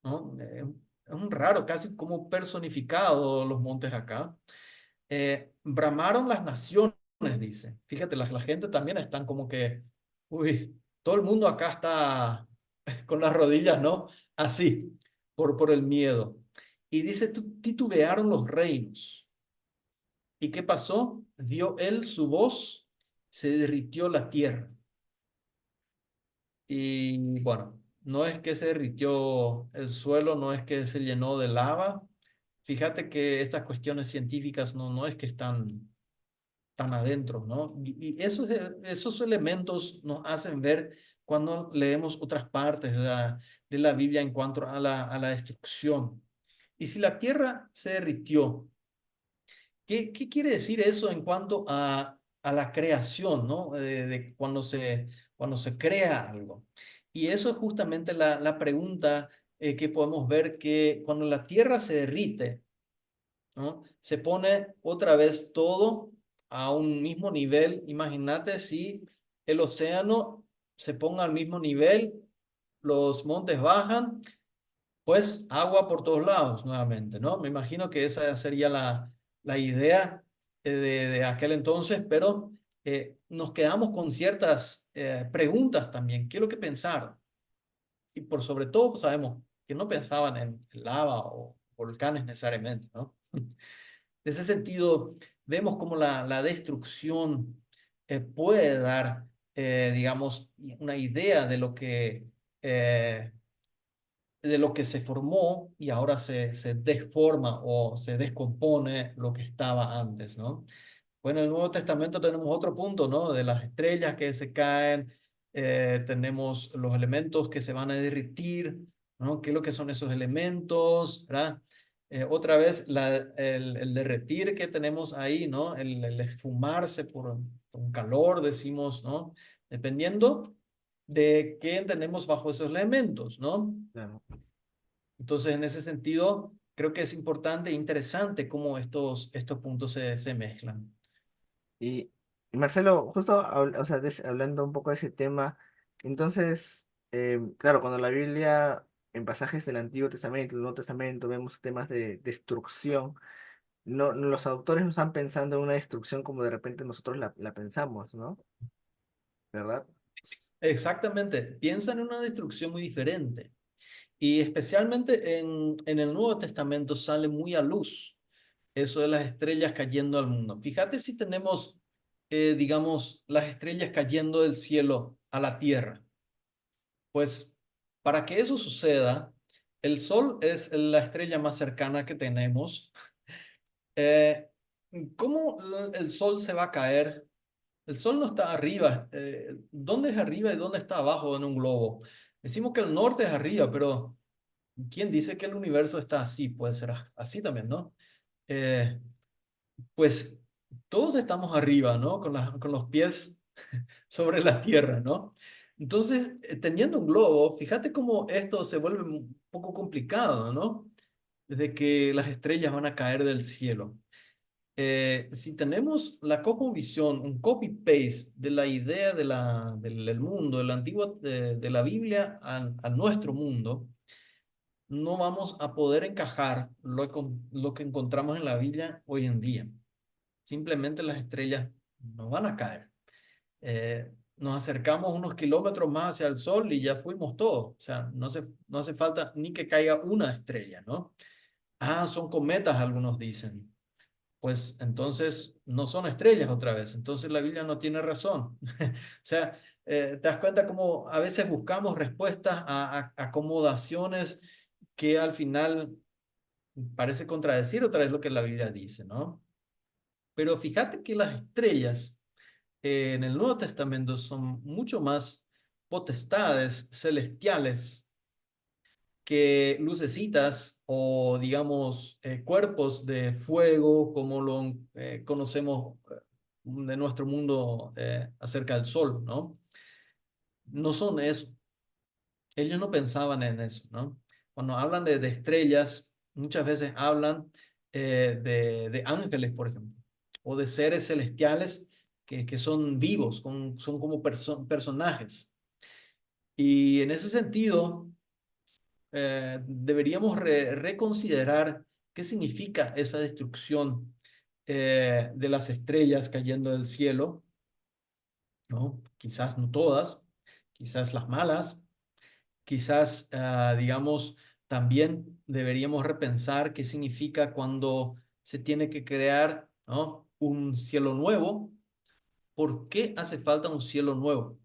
¿no? Es un raro, casi como personificado los montes acá. Bramaron las naciones, dice. Fíjate, la gente también están como que, uy, todo el mundo acá está con las rodillas, ¿no? Así, por el miedo. Y dice, titubearon los reinos. ¿Y qué pasó? Dio él su voz, se derritió la tierra. Y bueno, no es que se derritió el suelo, no es que se llenó de lava. Fíjate que estas cuestiones científicas no es que están tan adentro, ¿no? Y esos elementos nos hacen ver cuando leemos otras partes de la Biblia en cuanto a la destrucción. Y si la tierra se derritió, ¿qué quiere decir eso en cuanto a la creación, ¿no? De cuando se crea algo. Y eso es justamente la pregunta que podemos ver que cuando la tierra se derrite, ¿no? Se pone otra vez todo a un mismo nivel. Imagínate si el océano se ponga al mismo nivel, los montes bajan, pues agua por todos lados nuevamente, ¿no? Me imagino que esa sería la idea de aquel entonces, pero nos quedamos con ciertas preguntas también. ¿Qué es lo que pensaron? Y por sobre todo pues, sabemos que no pensaban en lava o volcanes necesariamente, ¿no? En ese sentido, vemos cómo la destrucción puede dar, digamos, una idea eh, de lo que se formó y ahora se desforma o se descompone lo que estaba antes, ¿no? Bueno, en el Nuevo Testamento tenemos otro punto, ¿no? De las estrellas que se caen, tenemos los elementos que se van a derretir, ¿no? ¿Qué es lo que son esos elementos? ¿Verdad? Otra vez, el derretir que tenemos ahí, ¿no? El esfumarse por un calor, decimos, ¿no? Dependiendo de qué entendemos bajo esos elementos, ¿no? Claro. Entonces, en ese sentido, creo que es importante e interesante cómo estos puntos se mezclan. Y Marcelo, justo o sea, hablando un poco de ese tema, entonces, claro, cuando la Biblia, en pasajes del Antiguo Testamento y del Nuevo Testamento, vemos temas de destrucción, los autores no están pensando en una destrucción como de repente nosotros la pensamos, ¿no? ¿Verdad? Exactamente, piensan en una destrucción muy diferente y especialmente en el Nuevo Testamento sale muy a luz eso de las estrellas cayendo al mundo. Fíjate si tenemos, digamos, las estrellas cayendo del cielo a la tierra. Pues para que eso suceda, el Sol es la estrella más cercana que tenemos. Eh, ¿Cómo el Sol se va a caer? El Sol no está arriba. ¿Dónde es arriba y dónde está abajo en un globo? Decimos que el norte es arriba, pero ¿quién dice que el universo está así? Puede ser así también, ¿no? Eh, pues todos estamos arriba, ¿no? Con los pies sobre la tierra, ¿no? Entonces, teniendo un globo, fíjate cómo esto se vuelve un poco complicado, ¿no? De que las estrellas van a caer del cielo. Si tenemos la cosmovisión, un copy-paste de la idea del mundo, del antiguo, de la Biblia a nuestro mundo, no vamos a poder encajar lo que encontramos en la Biblia hoy en día. Simplemente las estrellas no van a caer. Nos acercamos unos kilómetros más hacia el sol y ya fuimos todos. O sea, no hace falta ni que caiga una estrella, ¿no? Ah, son cometas, algunos dicen. Pues entonces no son estrellas otra vez. Entonces la Biblia no tiene razón. O sea, te das cuenta cómo a veces buscamos respuestas a acomodaciones que al final parece contradecir otra vez lo que la Biblia dice, ¿no? Pero fíjate que las estrellas en el Nuevo Testamento son mucho más potestades celestiales que lucecitas o, digamos, cuerpos de fuego como lo conocemos de nuestro mundo acerca del sol, ¿no? No son eso. Ellos no pensaban en eso, ¿no? Cuando hablan de estrellas, muchas veces hablan de ángeles, por ejemplo, o de seres celestiales que son vivos, son como personajes. Y en ese sentido, deberíamos reconsiderar qué significa esa destrucción de las estrellas cayendo del cielo, ¿no? Quizás no todas, quizás las malas, quizás, digamos, también deberíamos repensar qué significa cuando se tiene que crear, ¿no? Un cielo nuevo. ¿Por qué hace falta un cielo nuevo?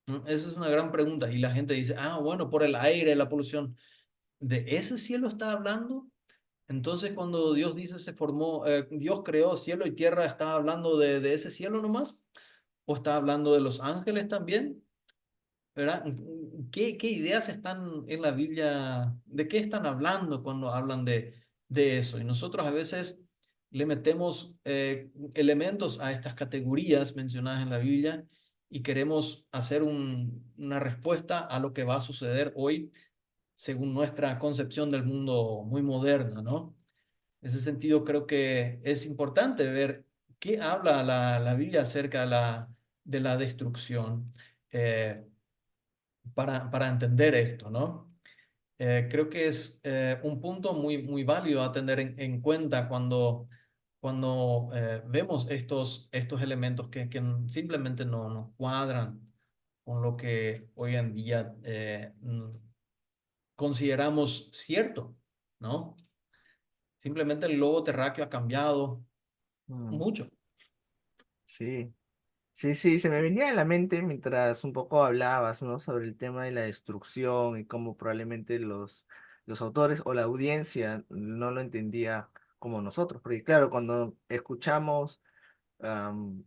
¿No? Esa es una gran pregunta y la gente dice, ah, bueno, por el aire, la polución. ¿De ese cielo está hablando? Entonces, cuando Dios dice se formó, Dios creó cielo y tierra, ¿está hablando de ese cielo nomás? ¿O está hablando de los ángeles también? ¿Verdad? ¿Qué ideas están en la Biblia? ¿De qué están hablando cuando hablan de eso? Y nosotros a veces le metemos elementos a estas categorías mencionadas en la Biblia y queremos hacer una respuesta a lo que va a suceder hoy según nuestra concepción del mundo muy moderna, ¿no? En ese sentido, creo que es importante ver qué habla la Biblia acerca de la destrucción para entender esto, ¿no? Creo que es un punto muy válido a tener en cuenta cuando vemos estos elementos que simplemente no cuadran con lo que hoy en día consideramos cierto, ¿no? Simplemente el globo terráqueo ha cambiado Mm, mucho. sí. Sí, sí, se me venía a la mente mientras un poco hablabas, ¿no? Sobre el tema de la destrucción y cómo probablemente los autores o la audiencia no lo entendía como nosotros. Porque claro, cuando escuchamos, am,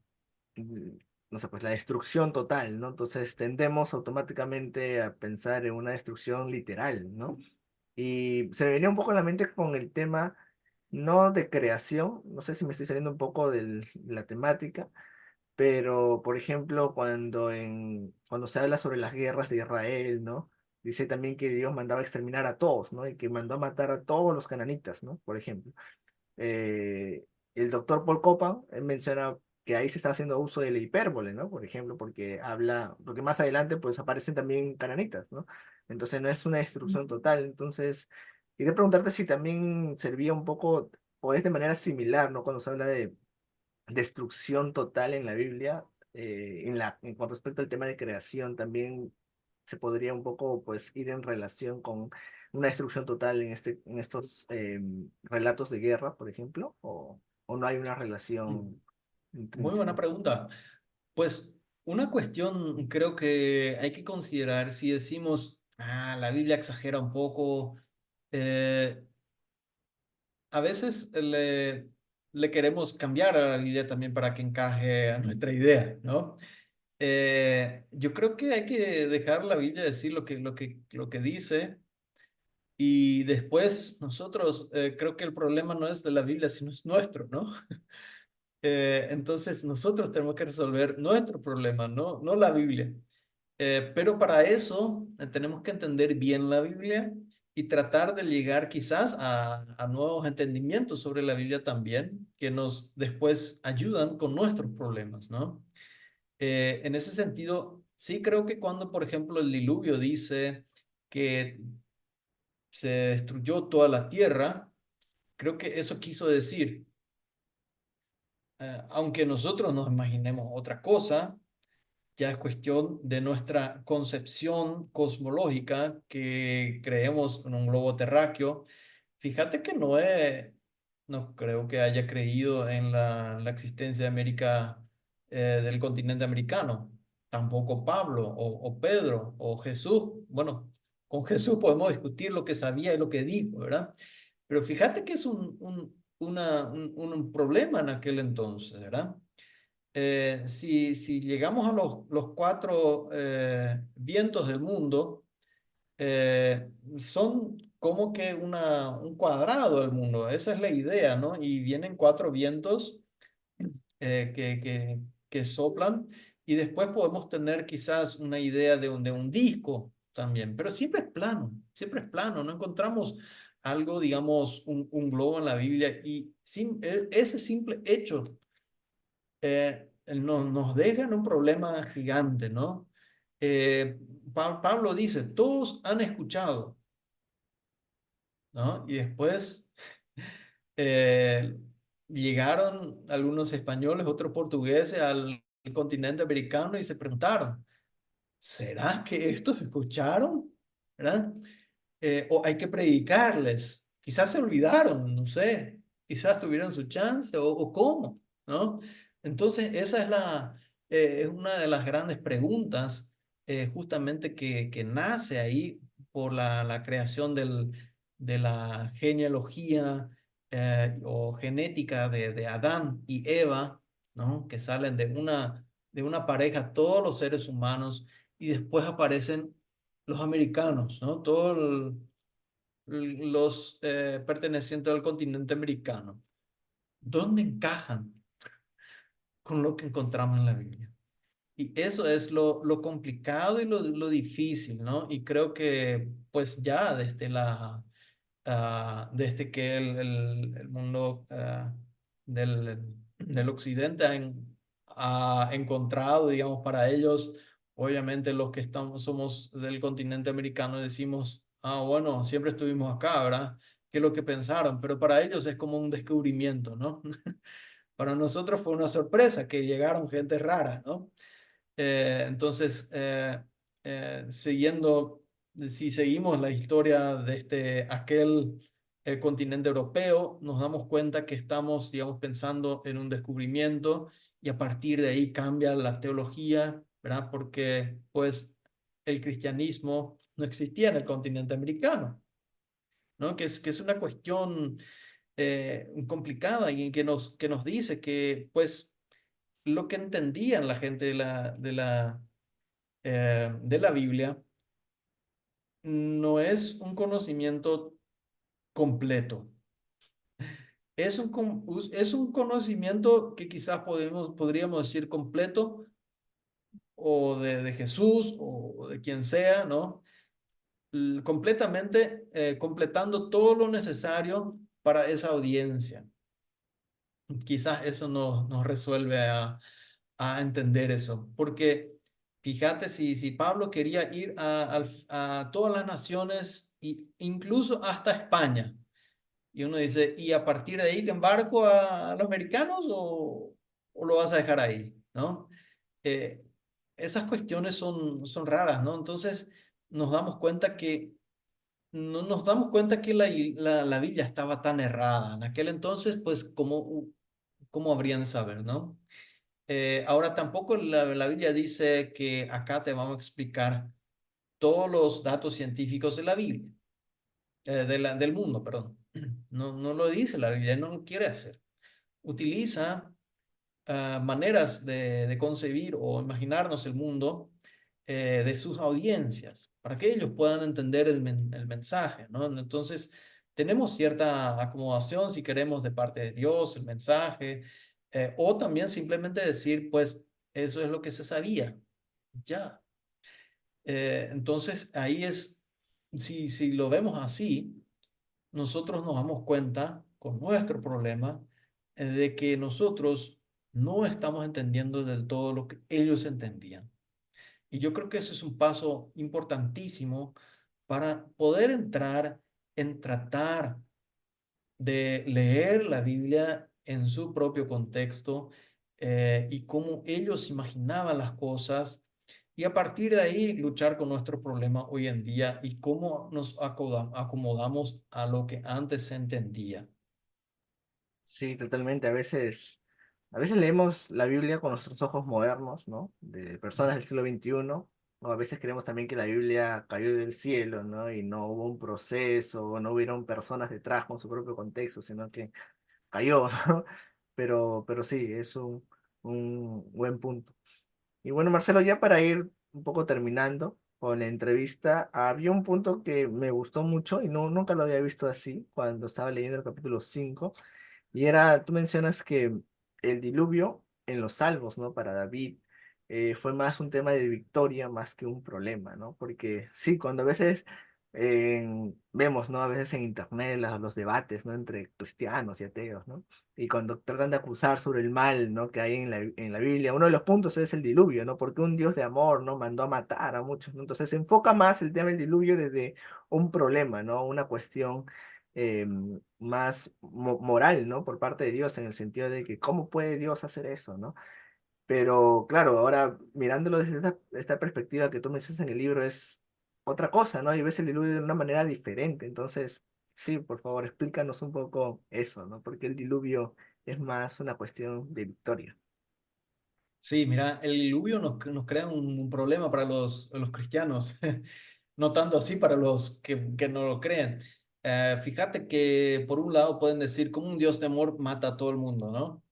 mm, no sé, pues la destrucción total, ¿no? Entonces tendemos automáticamente a pensar en una destrucción literal, ¿no? Y se me venía un poco a la mente con el tema, no de creación, no sé si me estoy saliendo un poco de la temática, pero, por ejemplo, cuando se habla sobre las guerras de Israel, ¿no? Dice también que Dios mandaba exterminar a todos, ¿no? Y que mandó a matar a todos los cananitas, ¿no? Por ejemplo. Eh, el doctor Paul Copan, él menciona que ahí se está haciendo uso de la hipérbole, ¿no? Por ejemplo, porque más adelante pues aparecen también cananitas, ¿no? Entonces no es una destrucción total. Entonces, quería preguntarte si también servía un poco, o es de manera similar, ¿no? Cuando se habla de destrucción total en la Biblia, con respecto al tema de creación, también se podría un poco pues ir en relación con una destrucción total en estos relatos de guerra, por ejemplo, o no hay una relación Muy buena intrínseca. pregunta. Pues una cuestión creo que hay que considerar si decimos, ah, la Biblia exagera un poco, eh, a veces le queremos cambiar a la Biblia también para que encaje a nuestra idea, ¿no? Yo creo que hay que dejar la Biblia decir lo que dice y después nosotros, creo que el problema no es de la Biblia, sino es nuestro, ¿no? Entonces nosotros tenemos que resolver nuestro problema, no la Biblia. Pero para eso tenemos que entender bien la Biblia y tratar de llegar quizás a nuevos entendimientos sobre la Biblia también, que nos después ayudan con nuestros problemas, ¿no? En ese sentido, sí creo que cuando, por ejemplo, el diluvio dice que se destruyó toda la tierra, creo que eso quiso decir, aunque nosotros nos imaginemos otra cosa, ya es cuestión de nuestra concepción cosmológica que creemos en un globo terráqueo. Fíjate que Noé no creo que haya creído en la existencia de América, del continente americano. Tampoco Pablo o Pedro o Jesús. Bueno, con Jesús podemos discutir lo que sabía y lo que dijo, ¿verdad? Pero fíjate que es un problema en aquel entonces, ¿verdad? Si llegamos a los cuatro vientos del mundo, son como que un cuadrado del mundo, esa es la idea, ¿no? Y vienen cuatro vientos que soplan y después podemos tener quizás una idea de un disco. también, pero siempre es plano, no encontramos algo, digamos, globo en la Biblia y ese simple hecho nos deja en un problema gigante, ¿no? Eh, Pablo dice, todos han escuchado, ¿no? Y después eh, llegaron algunos españoles, otros portugueses al continente americano y se preguntaron, ¿será que estos escucharon? ¿Verdad? O hay que predicarles. Quizás se olvidaron, no sé. Quizás tuvieron su chance o cómo, ¿no? Entonces, esa es una de las grandes preguntas justamente que nace ahí por la creación de la genealogía o genética de Adán y Eva, ¿no? Que salen de una pareja, todos los seres humanos, y después aparecen los americanos, ¿no? Todos los pertenecientes al continente americano. ¿Dónde encajan con lo que encontramos en la Biblia? Y eso es lo complicado y lo difícil, ¿no? Y creo que pues ya desde que el mundo del occidente ha encontrado, digamos, para ellos, obviamente los que somos del continente americano decimos, ah, bueno, siempre estuvimos acá, ¿verdad? ¿Qué es lo que pensaron? Pero para ellos es como un descubrimiento, ¿no? Para nosotros fue una sorpresa que llegaron gente rara, ¿no? Entonces, siguiendo, si seguimos la historia de aquel continente europeo, nos damos cuenta que estamos, digamos, pensando en un descubrimiento y a partir de ahí cambia la teología, ¿verdad? Porque, pues, el cristianismo no existía en el continente americano, ¿no? Que es una cuestión complicada y que nos dice que, pues, lo que entendían la gente de la Biblia no es un conocimiento completo. Es un conocimiento que quizás podríamos decir completo o de Jesús o de quien sea, ¿no? Completamente completando todo lo necesario para esa audiencia. Quizás eso nos resuelve a entender eso, porque fíjate si Pablo quería ir a todas las naciones, e incluso hasta España, y uno dice, ¿y a partir de ahí te embarco a los americanos o lo vas a dejar ahí? ¿No? Eh, Esas cuestiones son raras, ¿no? Entonces nos damos cuenta que no nos damos cuenta que la Biblia estaba tan errada. En aquel entonces, pues, ¿cómo habrían de saber, no? Ahora tampoco la Biblia dice que acá te vamos a explicar todos los datos científicos de la Biblia, del mundo, perdón. No, no lo dice la Biblia, no lo quiere hacer. Utiliza maneras de concebir o imaginarnos el mundo de sus audiencias, para que ellos puedan entender el mensaje, ¿no? Entonces, tenemos cierta acomodación, si queremos, de parte de Dios, el mensaje, o también simplemente decir, pues, eso es lo que se sabía, ya. Entonces, ahí es, si lo vemos así, nosotros nos damos cuenta con nuestro problema de que nosotros no estamos entendiendo del todo lo que ellos entendían. Y yo creo que ese es un paso importantísimo para poder entrar en tratar de leer la Biblia en su propio contexto y cómo ellos imaginaban las cosas y a partir de ahí luchar con nuestro problema hoy en día y cómo nos acomodamos a lo que antes se entendía. Sí, totalmente. A veces leemos la Biblia con nuestros ojos modernos, ¿no? De personas del siglo XXI. O a veces creemos también que la Biblia cayó del cielo, ¿no? Y no hubo un proceso, o no hubieron personas detrás con su propio contexto, sino que cayó, ¿no? Pero sí, es un buen punto. Y bueno, Marcelo, ya para ir un poco terminando con la entrevista, había un punto que me gustó mucho y no, nunca lo había visto así cuando estaba leyendo el capítulo 5 y era, tú mencionas que el diluvio en los Salmos, ¿no? Para David, fue más un tema de victoria más que un problema, ¿no? Porque sí, cuando a veces vemos, ¿no? A veces en internet los debates, ¿no? Entre cristianos y ateos, ¿no? Y cuando tratan de acusar sobre el mal, ¿no? Que hay en la Biblia, uno de los puntos es el diluvio, ¿no? Porque un Dios de amor, ¿no? Mandó a matar a muchos, ¿no? Entonces se enfoca más el tema del diluvio desde un problema, ¿no? Una cuestión más moral, ¿no? Por parte de Dios, en el sentido de que, ¿cómo puede Dios hacer eso, ¿no? Pero claro, ahora mirándolo desde esta perspectiva que tú me dices en el libro es otra cosa, ¿no? Y ves el diluvio de una manera diferente. Entonces, sí, por favor, explícanos un poco eso, ¿no? Porque el diluvio es más una cuestión de victoria. Sí, mira, el diluvio nos crea un problema para los cristianos, no tanto así para los que no lo creen. Fíjate que por un lado pueden decir como un Dios de amor mata a todo el mundo, ¿no?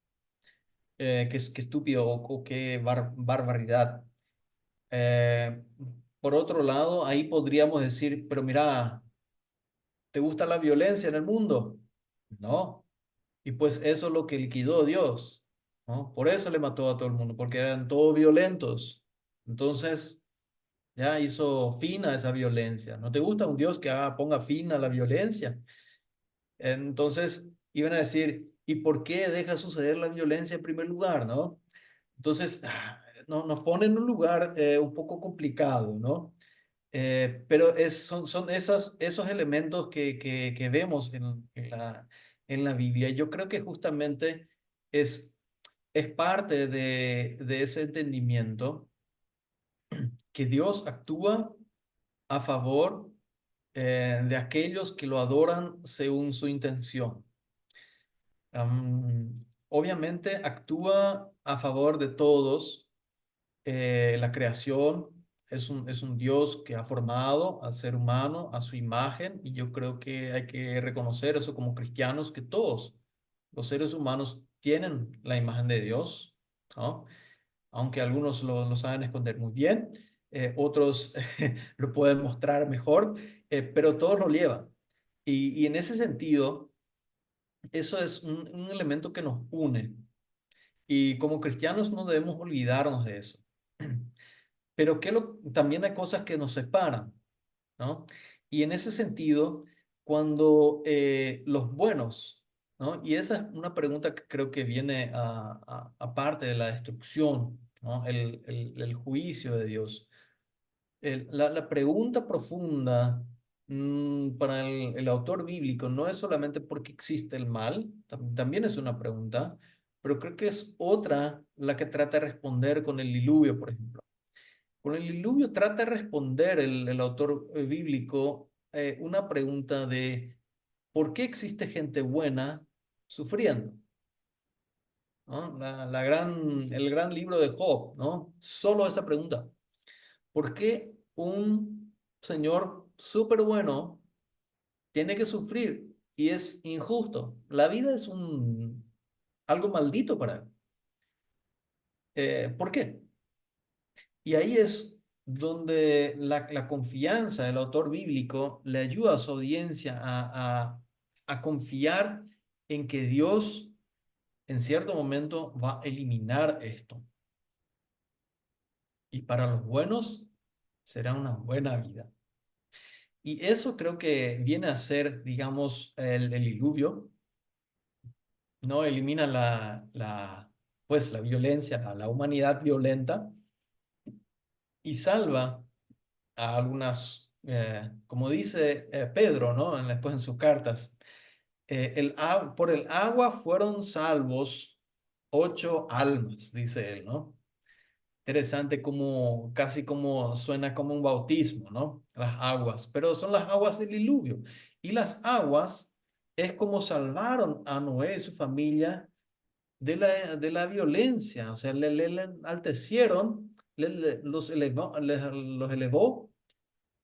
Qué estúpido o qué barbaridad. Eh, por otro lado, ahí podríamos decir, pero mira, ¿te gusta la violencia en el mundo? No. Y pues eso es lo que liquidó Dios, ¿no? Por eso le mató a todo el mundo, porque eran todos violentos. Entonces, ya hizo fin a esa violencia. ¿No te gusta un Dios que ponga fin a la violencia? Entonces, iban a decir, ¿y por qué deja suceder la violencia en primer lugar, no? Entonces, nos pone en un lugar un poco complicado, ¿no? Pero son esos elementos que vemos en la Biblia. Yo creo que justamente es, es parte de ese entendimiento que Dios actúa a favor de aquellos que lo adoran según su intención. Obviamente actúa a favor de todos. La creación es un Dios que ha formado al ser humano a su imagen, y yo creo que hay que reconocer eso como cristianos, que todos los seres humanos tienen la imagen de Dios, ¿no? Aunque algunos lo saben esconder muy bien, otros lo pueden mostrar mejor, pero todos lo llevan. Y en ese sentido, eso es un elemento que nos une, y como cristianos no debemos olvidarnos de eso. Pero también hay cosas que nos separan, ¿no? Y en ese sentido, cuando los buenos, ¿no? Y esa es una pregunta que creo que viene aparte de la destrucción, ¿no? El juicio de Dios. La pregunta profunda para el autor bíblico no es solamente por qué existe el mal, también es una pregunta, pero creo que es otra la que trata de responder con el diluvio, por ejemplo. Con el diluvio trata de responder el autor bíblico una pregunta de ¿por qué existe gente buena sufriendo? ¿No? El gran libro de Job, ¿no? Solo esa pregunta. ¿Por qué un señor súper bueno tiene que sufrir y es injusto? La vida es algo maldito para él. ¿Por qué? Y ahí es donde la confianza del autor bíblico le ayuda a su audiencia a confiar en que Dios en cierto momento va a eliminar esto. Y para los buenos será una buena vida. Y eso creo que viene a ser, digamos, el diluvio. No elimina pues, la violencia, la humanidad violenta, y salva a algunas, como dice Pedro, ¿no? Después en sus cartas, por el agua fueron salvos 8 almas, dice él, ¿no? Interesante como, casi como suena como un bautismo, ¿no? Las aguas, pero son las aguas del diluvio. Y las aguas es como salvaron a Noé y su familia de la violencia, o sea, le enaltecieron, los elevó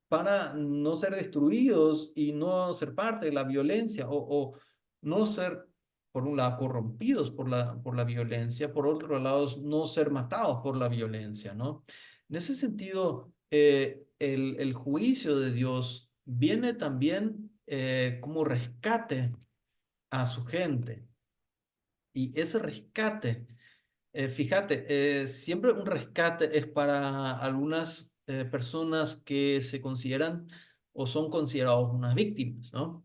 para no ser destruidos y no ser parte de la violencia, o no ser, por un lado, corrompidos por la violencia, por otro lado, no ser matados por la violencia, ¿no? En ese sentido, el juicio de Dios viene también como rescate a su gente, y ese rescate Fíjate, siempre un rescate es para algunas personas que se consideran o son considerados unas víctimas, ¿no?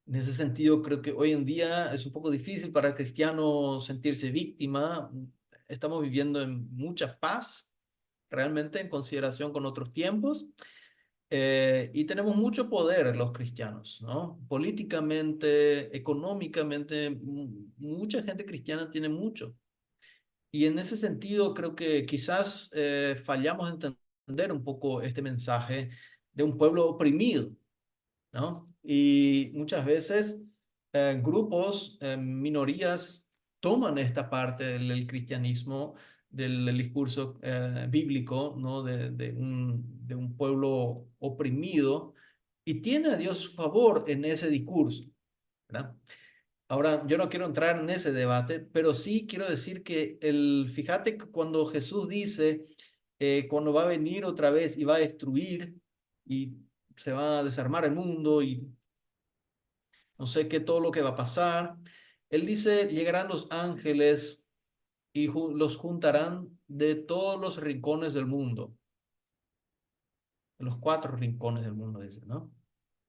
En ese sentido, creo que hoy en día es un poco difícil para el cristiano sentirse víctima. Estamos viviendo en mucha paz, realmente en consideración con otros tiempos, y tenemos mucho poder los cristianos, ¿no? Políticamente, económicamente, mucha gente cristiana tiene mucho. Y en ese sentido, creo que quizás fallamos en entender un poco este mensaje de un pueblo oprimido, ¿no? Y muchas veces grupos, minorías, toman esta parte del cristianismo, del discurso bíblico, ¿no? De un pueblo oprimido, y tiene a Dios su favor en ese discurso, ¿verdad? Ahora, yo no quiero entrar en ese debate, pero sí quiero decir que fíjate que cuando Jesús dice, cuando va a venir otra vez y va a destruir y se va a desarmar el mundo y no sé qué todo lo que va a pasar, él dice, llegarán los ángeles y los juntarán de todos los rincones del mundo, de los cuatro rincones del mundo, dice, ¿no?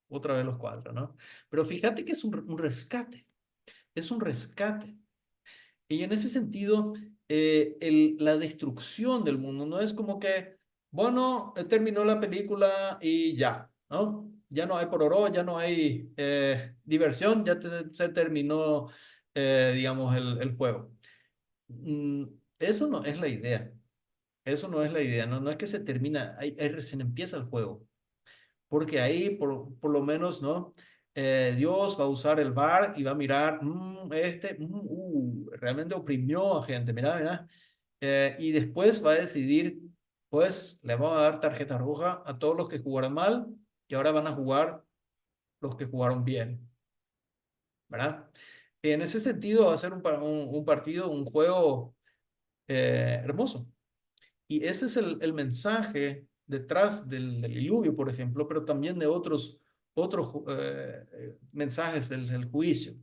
Otra vez los cuatro, ¿no? Pero fíjate que es un rescate, es un rescate. Y en ese sentido, la destrucción del mundo no es como que, bueno, terminó la película y ya, ¿no? Ya no hay pororó, ya no hay diversión, ya se terminó, digamos, el juego. Mm, Eso no es la idea. Eso no es la idea. No, no es que se termina, ahí recién empieza el juego, porque ahí por lo menos, ¿no? Dios va a usar el VAR y va a mirar, realmente oprimió a gente, mira, mira. Y después va a decidir, pues le vamos a dar tarjeta roja a todos los que jugaron mal y ahora van a jugar los que jugaron bien, ¿verdad? En ese sentido va a ser un partido, un juego hermoso. Y ese es el mensaje detrás del diluvio, por ejemplo, pero también de otros mensajes del juicio.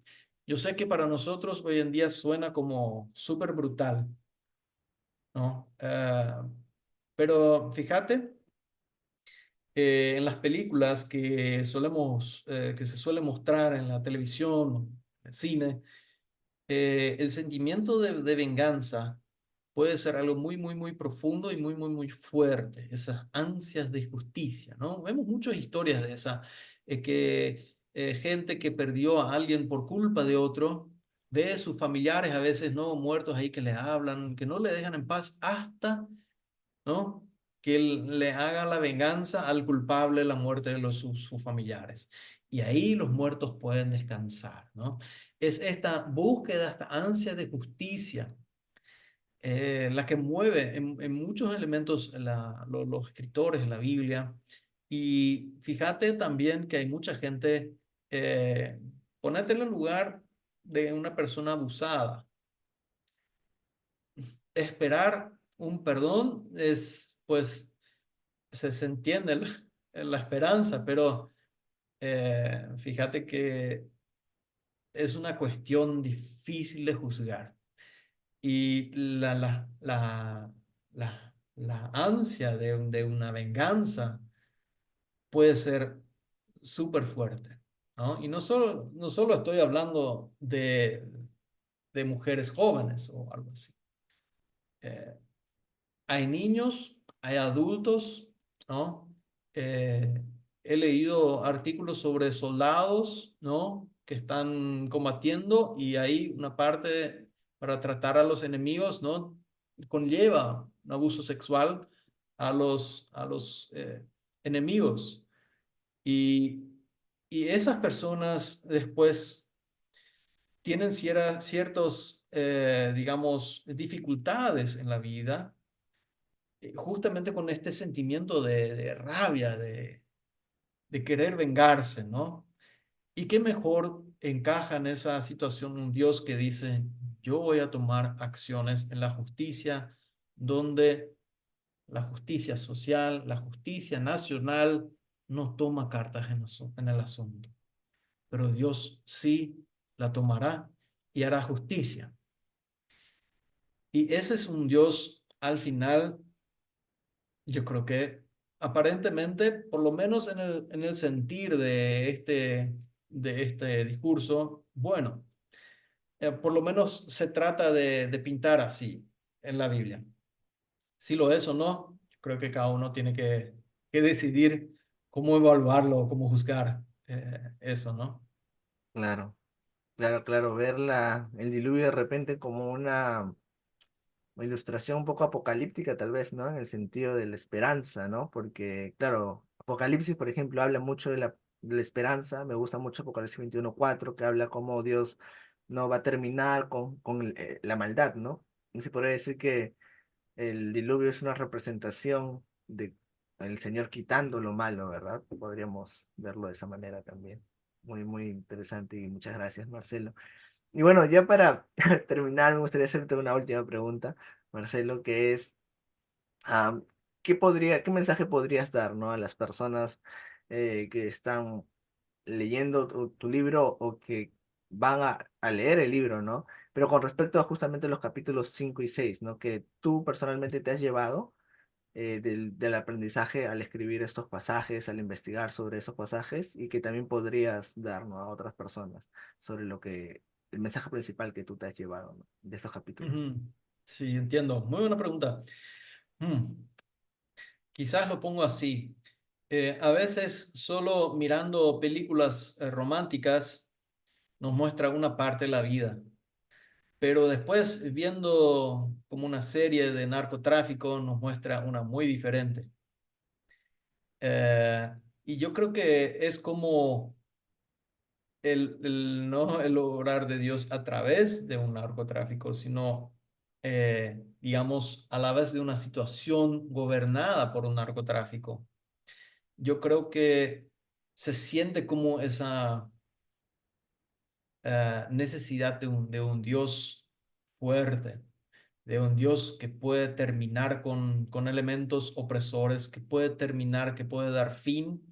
Yo sé que para nosotros hoy en día suena como súper brutal, ¿no? Pero fíjate, en las películas que se suele mostrar en la televisión, en el cine, el sentimiento de venganza puede ser algo muy, muy, muy profundo y muy, muy, muy fuerte. Esas ansias de justicia, ¿no? Vemos muchas historias de esa, gente que perdió a alguien por culpa de otro, de sus familiares a veces, ¿no? Muertos ahí que le hablan, que no le dejan en paz hasta, ¿no? Que él le haga la venganza al culpable de la muerte de sus familiares. Y ahí los muertos pueden descansar, ¿no? Es esta búsqueda, esta ansia de justicia, la que mueve en muchos elementos los escritores de la Biblia. Y fíjate también que hay mucha gente, ponete en el lugar de una persona abusada. Esperar un perdón es, pues, se entiende la esperanza, pero fíjate que es una cuestión difícil de juzgar. Y la ansia de una venganza puede ser súper fuerte, ¿no? Y no solo estoy hablando de mujeres jóvenes o algo así. Eh, Hay niños, hay adultos, ¿no? Eh, He leído artículos sobre soldados, ¿no? Que están combatiendo y hay una parte para tratar a los enemigos, ¿no? Conlleva un abuso sexual a los enemigos. Y, y esas personas después tienen ciertos, digamos, dificultades en la vida, justamente con este sentimiento de rabia, de querer vengarse, ¿no? Y qué mejor encaja en esa situación un Dios que dice, yo voy a tomar acciones en la justicia, donde la justicia social, la justicia nacional no toma cartas en el asunto, pero Dios sí la tomará y hará justicia. Y ese es un Dios al final, yo creo que aparentemente, por lo menos en el sentir de este discurso, bueno, por lo menos se trata de pintar así en la Biblia. Si lo es o no, creo que cada uno tiene que decidir cómo evaluarlo, cómo juzgar eso, ¿no? Claro, claro, claro, ver el diluvio de repente como una ilustración un poco apocalíptica tal vez, ¿no? En el sentido de la esperanza, ¿no? Porque, claro, Apocalipsis, por ejemplo, habla mucho de la esperanza, me gusta mucho Apocalipsis 21:4, que habla cómo Dios no va a terminar con la maldad, ¿no? Y se podría decir que el diluvio es una representación de el Señor quitando lo malo, ¿verdad? Podríamos verlo de esa manera también. Muy, muy interesante y muchas gracias, Marcelo. Y bueno, ya para terminar, me gustaría hacerte una última pregunta, Marcelo, que es, am, qué mensaje podrías dar, ¿no? A las personas que están leyendo tu libro o que van a leer el libro, ¿no? Pero con respecto a justamente los capítulos 5 y 6, ¿no? Que tú personalmente te has llevado del aprendizaje al escribir estos pasajes, al investigar sobre esos pasajes y que también podrías dar, ¿no? A otras personas sobre el mensaje principal que tú te has llevado, ¿no? De esos capítulos. Ujú. Sí, entiendo. Muy buena pregunta. Mm, Quizás lo pongo así. A veces solo mirando películas románticas nos muestra una parte de la vida, pero después viendo como una serie de narcotráfico nos muestra una muy diferente. Eh, y yo creo que es como no el obrar de Dios a través de un narcotráfico, sino, digamos, a la vez de una situación gobernada por un narcotráfico. Yo creo que se siente como esa necesidad de un Dios fuerte, de un Dios que puede terminar con elementos opresores, que puede terminar, que puede dar fin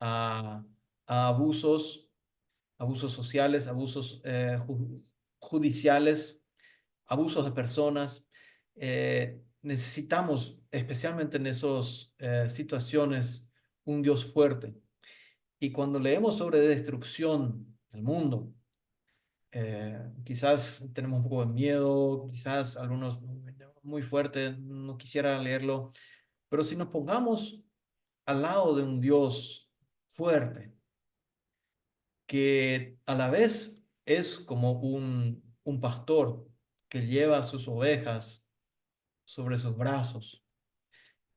a, a abusos sociales, abusos judiciales, abusos de personas. Necesitamos, especialmente en esas situaciones, un Dios fuerte. Y cuando leemos sobre destrucción del mundo, quizás tenemos un poco de miedo, quizás algunos muy fuerte, no quisiera leerlo, pero si nos pongamos al lado de un Dios fuerte, que a la vez es como un pastor que lleva a sus ovejas sobre sus brazos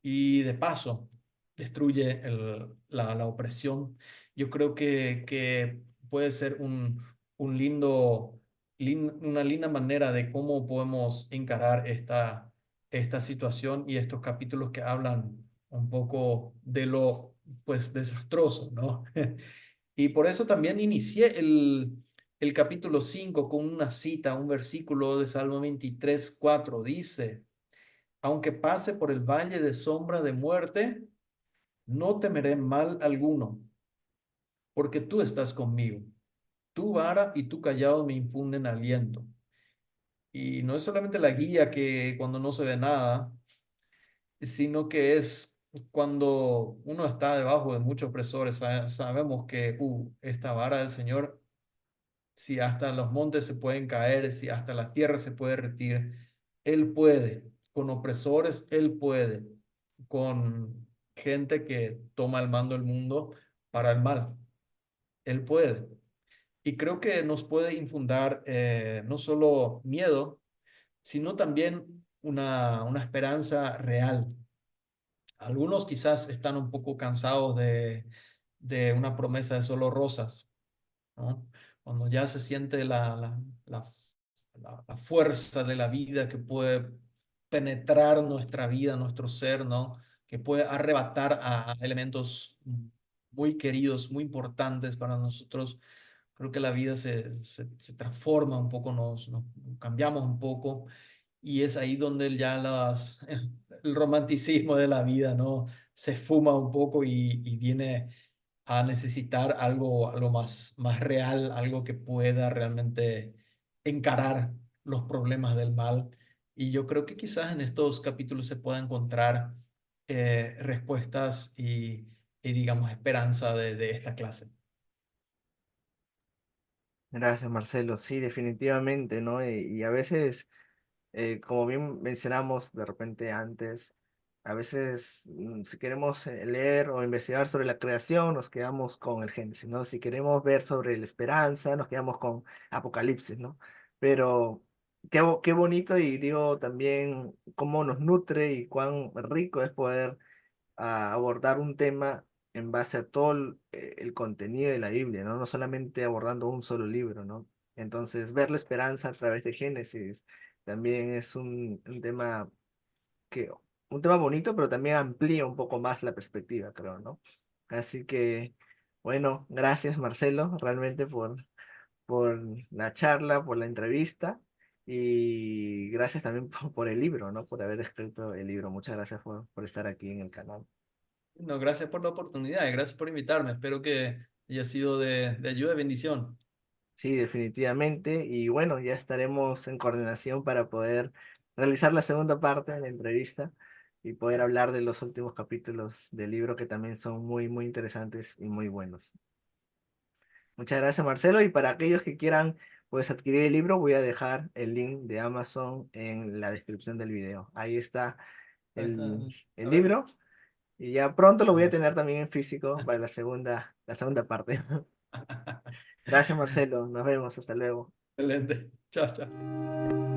y de paso destruye la opresión. Yo creo que puede ser un una linda manera de cómo podemos encarar esta situación y estos capítulos que hablan un poco de lo pues desastroso, ¿no? Y por eso también inicié el capítulo 5 con una cita, un versículo de Salmo 23:4. Dice, aunque pase por el valle de sombra de muerte, no temeré mal alguno, porque tú estás conmigo. Tu vara y tu callado me infunden aliento. Y no es solamente la guía que cuando no se ve nada, sino que es cuando uno está debajo de muchos opresores, sabemos que esta vara del Señor, si hasta los montes se pueden caer, si hasta la tierra se puede derretir, Él puede. Con opresores, Él puede. Con gente que toma el mando del mundo para el mal, Él puede. Y creo que nos puede infundar no solo miedo, sino también una esperanza real. Algunos quizás están un poco cansados de una promesa de solo rosas, ¿no? Cuando ya se siente la, la fuerza de la vida que puede penetrar nuestra vida, nuestro ser, ¿no? Que puede arrebatar a elementos muy queridos, muy importantes para nosotros. Creo que la vida se transforma un poco, nos cambiamos un poco y es ahí donde ya el romanticismo de la vida, ¿no? Se fuma un poco y viene a necesitar algo más real, algo que pueda realmente encarar los problemas del mal. Y yo creo que quizás en estos capítulos se pueda encontrar respuestas y, digamos, esperanza de esta clase. Gracias, Marcelo. Sí, definitivamente, ¿no? Y a veces, como bien mencionamos de repente antes, a veces si queremos leer o investigar sobre la creación, nos quedamos con el Génesis, ¿no? Si queremos ver sobre la esperanza, nos quedamos con Apocalipsis, ¿no? Pero qué bonito y digo también cómo nos nutre y cuán rico es poder abordar un tema en base a todo el contenido de la Biblia, ¿no? No solamente abordando un solo libro, ¿no? Entonces, ver la esperanza a través de Génesis también es que, un tema bonito, pero también amplía un poco más la perspectiva, creo, ¿no? Así que, bueno, gracias Marcelo, realmente por la charla, por la entrevista. Y gracias también por el libro, ¿no? Por haber escrito el libro. Muchas gracias por estar aquí en el canal. No, gracias por la oportunidad y gracias por invitarme. Espero que haya sido de ayuda y bendición. Sí, definitivamente. Y bueno, ya estaremos en coordinación para poder realizar la segunda parte de la entrevista y poder hablar de los últimos capítulos del libro que también son muy, muy interesantes y muy buenos. Muchas gracias, Marcelo. Y para aquellos que quieran, pues adquirir el libro, voy a dejar el link de Amazon en la descripción del video. Ahí está Ahí está. el A ver. libro y ya pronto lo voy a Excelente. tener también en físico para la segunda parte. Gracias, Marcelo. Nos vemos. Hasta luego. Excelente. Chao, chao.